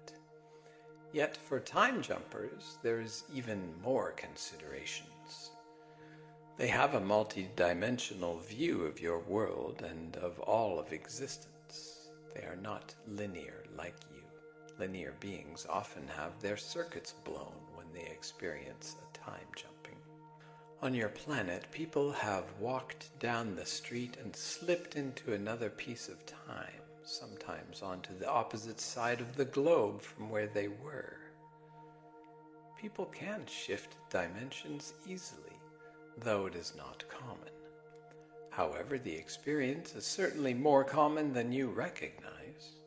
Yet for time jumpers, there is even more considerations. They have a multi-dimensional view of your world and of all of existence. They are not linear like you. Linear beings often have their circuits blown when they experience a time jumping. On your planet, people have walked down the street and slipped into another piece of time, sometimes onto the opposite side of the globe from where they were. People can shift dimensions easily, though it is not common. However, the experience is certainly more common than you recognize.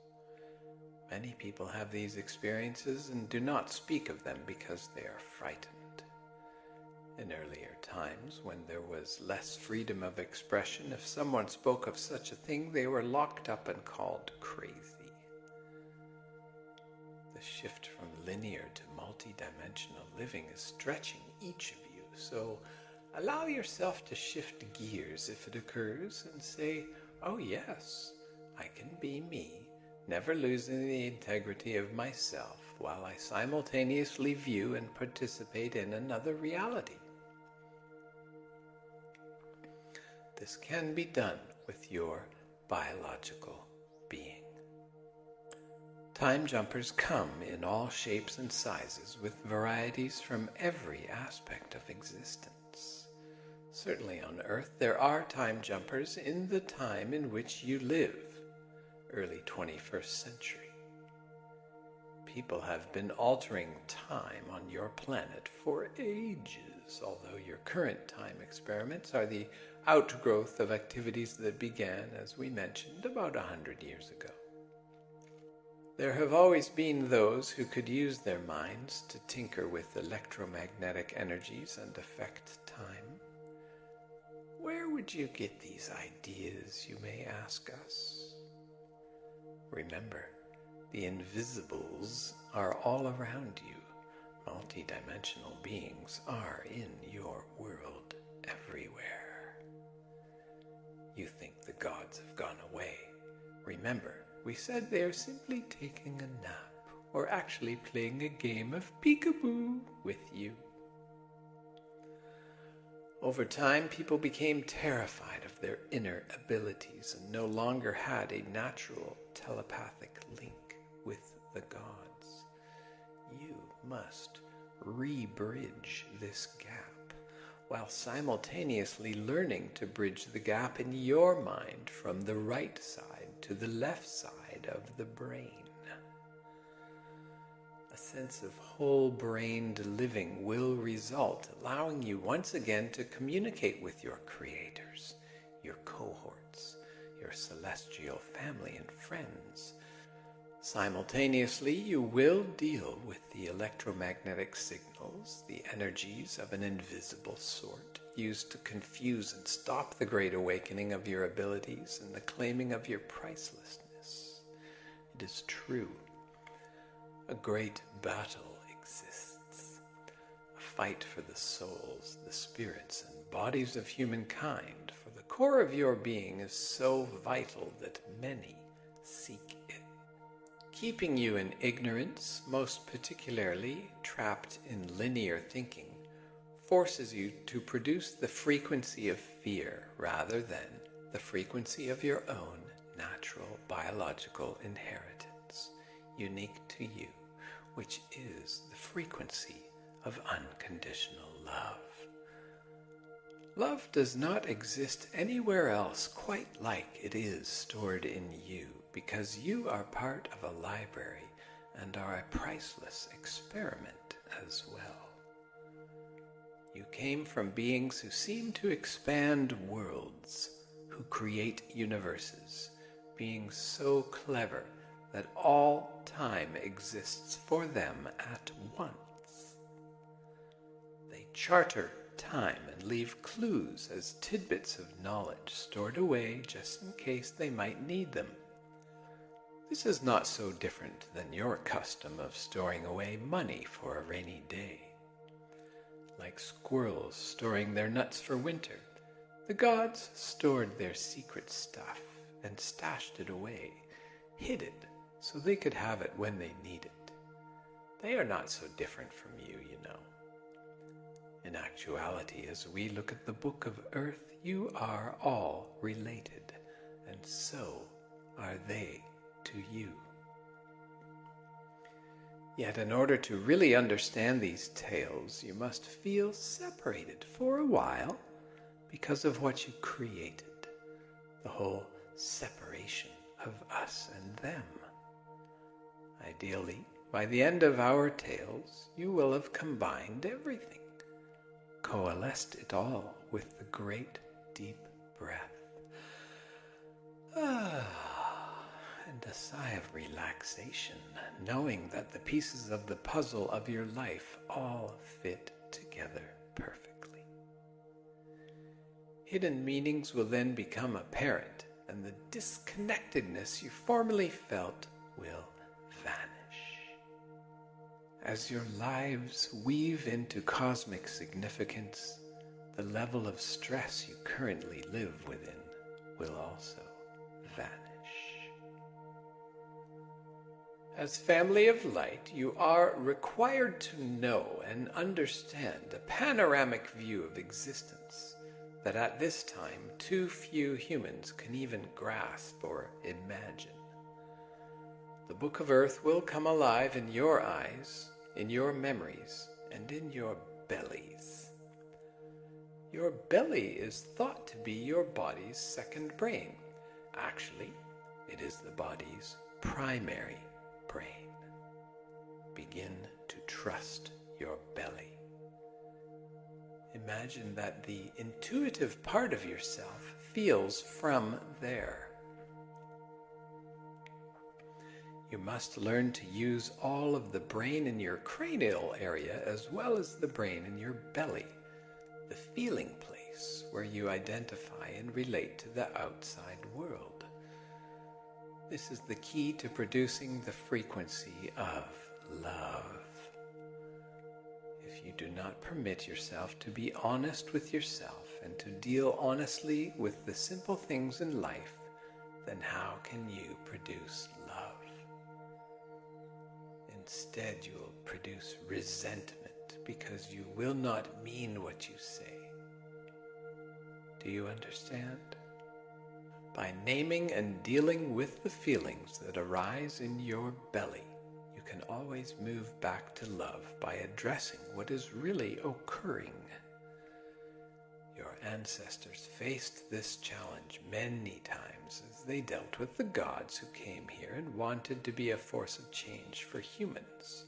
Many people have these experiences and do not speak of them because they are frightened. In earlier times, when there was less freedom of expression, if someone spoke of such a thing, they were locked up and called crazy. The shift from linear to multi-dimensional living is stretching each of you, so allow yourself to shift gears if it occurs and say, oh yes, I can be me, never losing the integrity of myself while I simultaneously view and participate in another reality. This can be done with your biological being. Time jumpers come in all shapes and sizes with varieties from every aspect of existence. Certainly on Earth there are time jumpers in the time in which you live, early 21st century. People have been altering time on your planet for ages, although your current time experiments are the outgrowth of activities that began, as we mentioned, about 100 years ago. There have always been those who could use their minds to tinker with electromagnetic energies and affect time. Where would you get these ideas, you may ask us? Remember, the invisibles are all around you. Multidimensional beings are in your world everywhere. You think the gods have gone away. Remember, we said they are simply taking a nap, or actually playing a game of peekaboo with you. Over time, people became terrified of their inner abilities and no longer had a natural telepathic link with the gods. You must re-bridge this gap, while simultaneously learning to bridge the gap in your mind from the right side to the left side of the brain. A sense of whole-brained living will result, allowing you once again to communicate with your creators, your cohorts, your celestial family and friends. Simultaneously, you will deal with the electromagnetic signals, the energies of an invisible sort, used to confuse and stop the great awakening of your abilities and the claiming of your pricelessness. It is true. A great battle exists. A fight for the souls, the spirits, and bodies of humankind, for the core of your being is so vital that many seek it. Keeping you in ignorance, most particularly trapped in linear thinking, forces you to produce the frequency of fear rather than the frequency of your own natural biological inheritance, unique to you, which is the frequency of unconditional love. Love does not exist anywhere else quite like it is stored in you, because you are part of a library and are a priceless experiment as well. You came from beings who seem to expand worlds, who create universes, beings so clever that all time exists for them at once. They charter time and leave clues as tidbits of knowledge stored away just in case they might need them. This is not so different than your custom of storing away money for a rainy day. Like squirrels storing their nuts for winter, the gods stored their secret stuff and stashed it away, hid it so they could have it when they need it. They are not so different from you, you know. In actuality, as we look at the book of Earth, you are all related, and so are they to you. Yet in order to really understand these tales, you must feel separated for a while because of what you created, the whole separation of us and them. Ideally, by the end of our tales, you will have combined everything, coalesced it all with the great deep breath. And a sigh of relaxation, knowing that the pieces of the puzzle of your life all fit together perfectly. Hidden meanings will then become apparent, and the disconnectedness you formerly felt will vanish. As your lives weave into cosmic significance, the level of stress you currently live within will also vanish. As family of light, you are required to know and understand a panoramic view of existence that at this time too few humans can even grasp or imagine. The Book of Earth will come alive in your eyes, in your memories, and in your bellies. Your belly is thought to be your body's second brain. Actually, it is the body's primary brain. Begin to trust your belly. Imagine that the intuitive part of yourself feels from there. You must learn to use all of the brain in your cranial area as well as the brain in your belly, the feeling place where you identify and relate to the outside world. This is the key to producing the frequency of love. If you do not permit yourself to be honest with yourself and to deal honestly with the simple things in life, then how can you produce love? Instead, you will produce resentment because you will not mean what you say. Do you understand? By naming and dealing with the feelings that arise in your belly, you can always move back to love by addressing what is really occurring. Your ancestors faced this challenge many times as they dealt with the gods who came here and wanted to be a force of change for humans.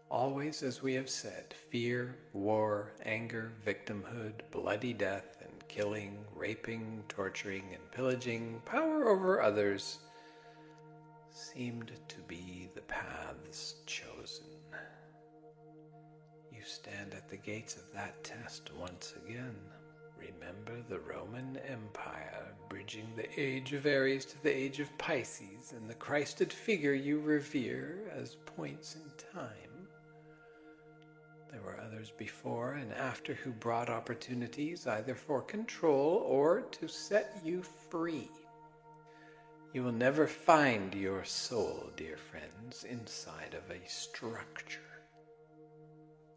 Always, as we have said, fear, war, anger, victimhood, bloody death, and killing, raping, torturing, and pillaging, power over others, seemed to be the paths chosen. You stand at the gates of that test once again. Remember the Roman Empire, bridging the age of Aries to the age of Pisces, and the Christed figure you revere as points in time. There were others before and after who brought opportunities either for control or to set you free. You will never find your soul, dear friends, inside of a structure.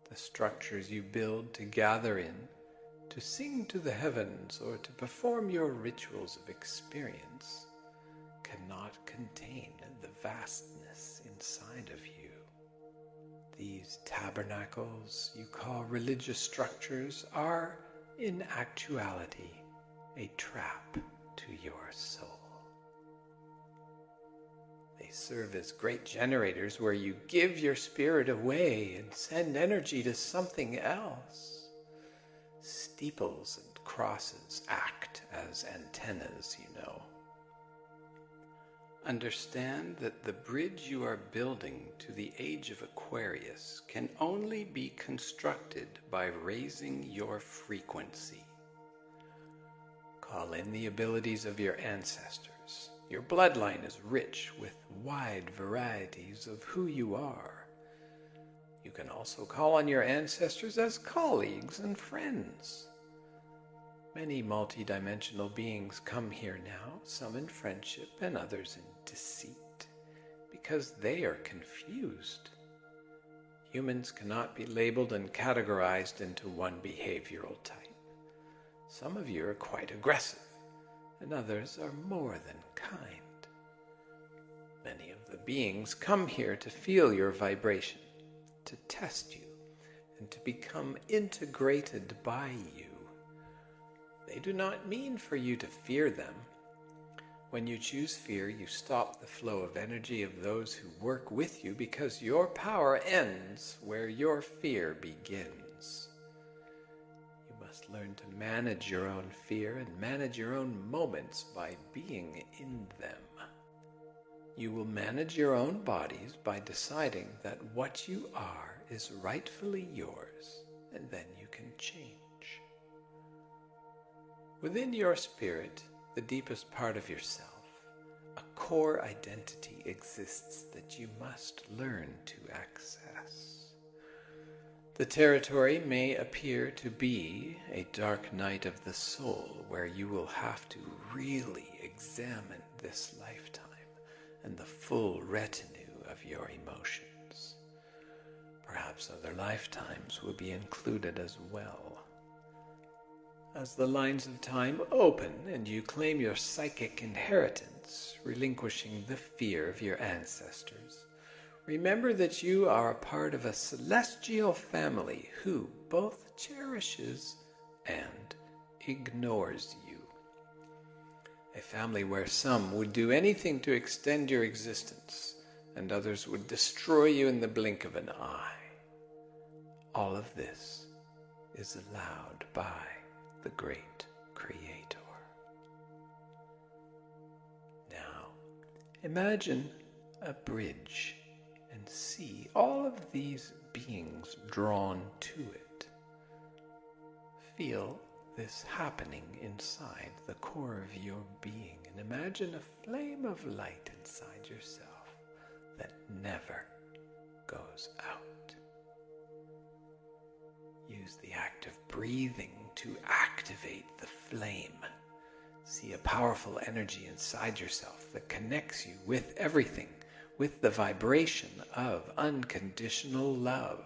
The structures you build to gather in, to sing to the heavens, or to perform your rituals of experience, cannot contain the vastness inside of you. These tabernacles you call religious structures are, in actuality, a trap to your soul. They serve as great generators where you give your spirit away and send energy to something else. Steeples and crosses act as antennas, you know. Understand that the bridge you are building to the age of Aquarius can only be constructed by raising your frequency. Call in the abilities of your ancestors. Your bloodline is rich with wide varieties of who you are. You can also call on your ancestors as colleagues and friends. Many multidimensional beings come here now, some in friendship and others in deceit, because they are confused. Humans cannot be labeled and categorized into one behavioral type. Some of you are quite aggressive, and others are more than kind. Many of the beings come here to feel your vibration, to test you, and to become integrated by you. They do not mean for you to fear them. When you choose fear, you stop the flow of energy of those who work with you because your power ends where your fear begins. You must learn to manage your own fear and manage your own moments by being in them. You will manage your own bodies by deciding that what you are is rightfully yours, and then you can change. Within your spirit, the deepest part of yourself, a core identity exists that you must learn to access. The territory may appear to be a dark night of the soul where you will have to really examine this lifetime and the full retinue of your emotions. Perhaps other lifetimes will be included as well. As the lines of time open and you claim your psychic inheritance, relinquishing the fear of your ancestors, remember that you are a part of a celestial family who both cherishes and ignores you. A family where some would do anything to extend your existence and others would destroy you in the blink of an eye. All of this is allowed by the great Creator. Now, imagine a bridge and see all of these beings drawn to it. Feel this happening inside the core of your being and imagine a flame of light inside yourself that never goes out. Use the act of breathing to activate the flame. See a powerful energy inside yourself that connects you with everything, with the vibration of unconditional love.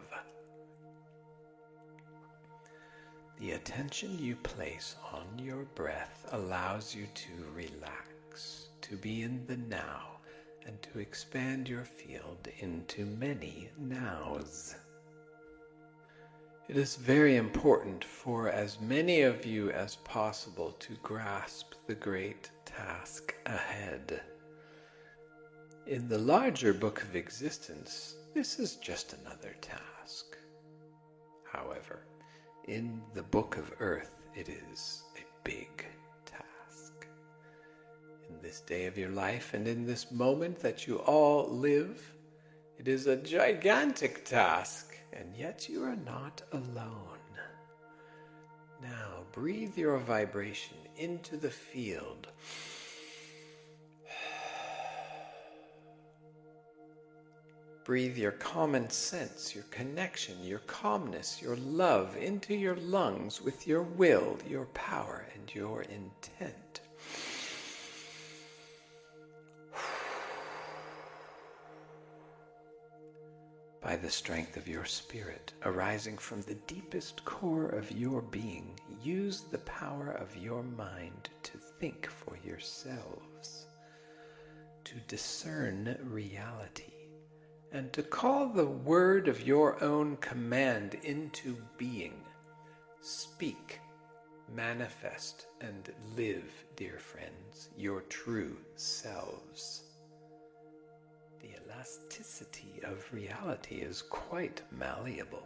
The attention you place on your breath allows you to relax, to be in the now, and to expand your field into many nows. It is very important for as many of you as possible to grasp the great task ahead. In the larger book of existence, this is just another task. However, in the book of Earth, it is a big task. In this day of your life and in this moment that you all live, it is a gigantic task, and yet you are not alone. Now, breathe your vibration into the field. Breathe your common sense, your connection, your calmness, your love into your lungs with your will, your power, and your intent. By the strength of your spirit, arising from the deepest core of your being, use the power of your mind to think for yourselves, to discern reality, and to call the word of your own command into being. Speak, manifest, and live, dear friends, your true selves. The elasticity of reality is quite malleable.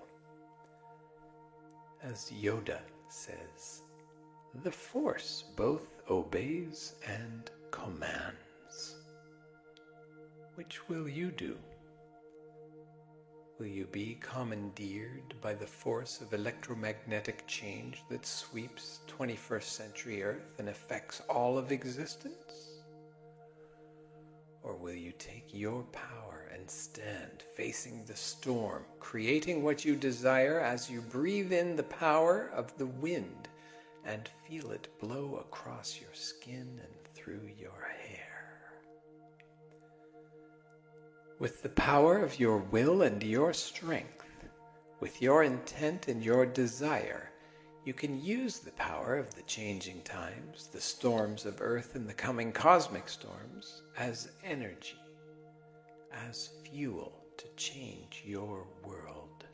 As Yoda says, the Force both obeys and commands. Which will you do? Will you be commandeered by the force of electromagnetic change that sweeps 21st century Earth and affects all of existence? Or will you take your power and stand facing the storm, creating what you desire as you breathe in the power of the wind and feel it blow across your skin and through your hair? With the power of your will and your strength, with your intent and your desire, you can use the power of the changing times, the storms of Earth and the coming cosmic storms, as energy, as fuel to change your world.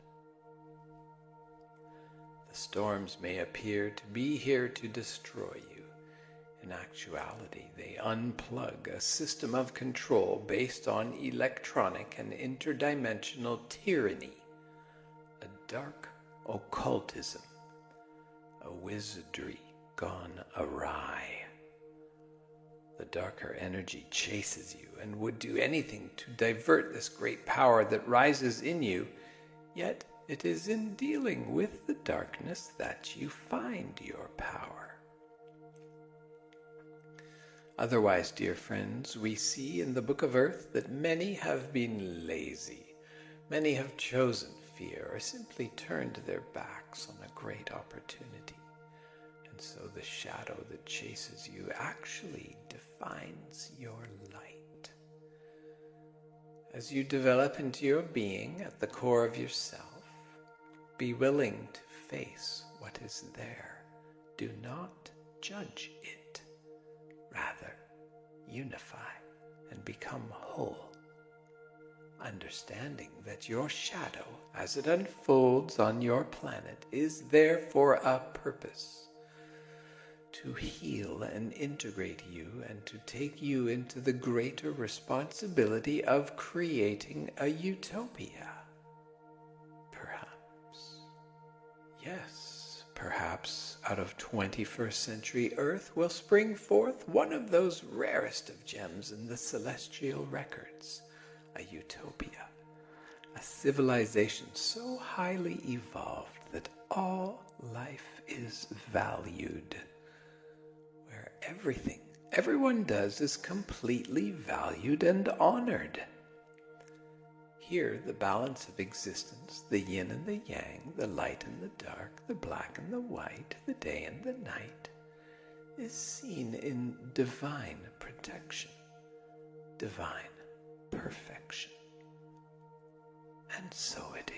The storms may appear to be here to destroy you. In actuality, they unplug a system of control based on electronic and interdimensional tyranny, a dark occultism, a wizardry gone awry. The darker energy chases you and would do anything to divert this great power that rises in you, yet it is in dealing with the darkness that you find your power. Otherwise, dear friends, we see in the Book of Earth that many have been lazy, many have chosen fear, or simply turned their backs on a great opportunity. And so the shadow that chases you actually defines your light. As you develop into your being at the core of yourself, be willing to face what is there. Do not judge it. Rather, unify and become whole, understanding that your shadow, as it unfolds on your planet, is there for a purpose, to heal and integrate you and to take you into the greater responsibility of creating a utopia. Perhaps, yes, perhaps out of 21st century Earth will spring forth one of those rarest of gems in the celestial records, a utopia, a civilization so highly evolved that all life is valued, where everything everyone does is completely valued and honored. Here, the balance of existence, the yin and the yang, the light and the dark, the black and the white, the day and the night, is seen in divine protection, divine perfection. And so it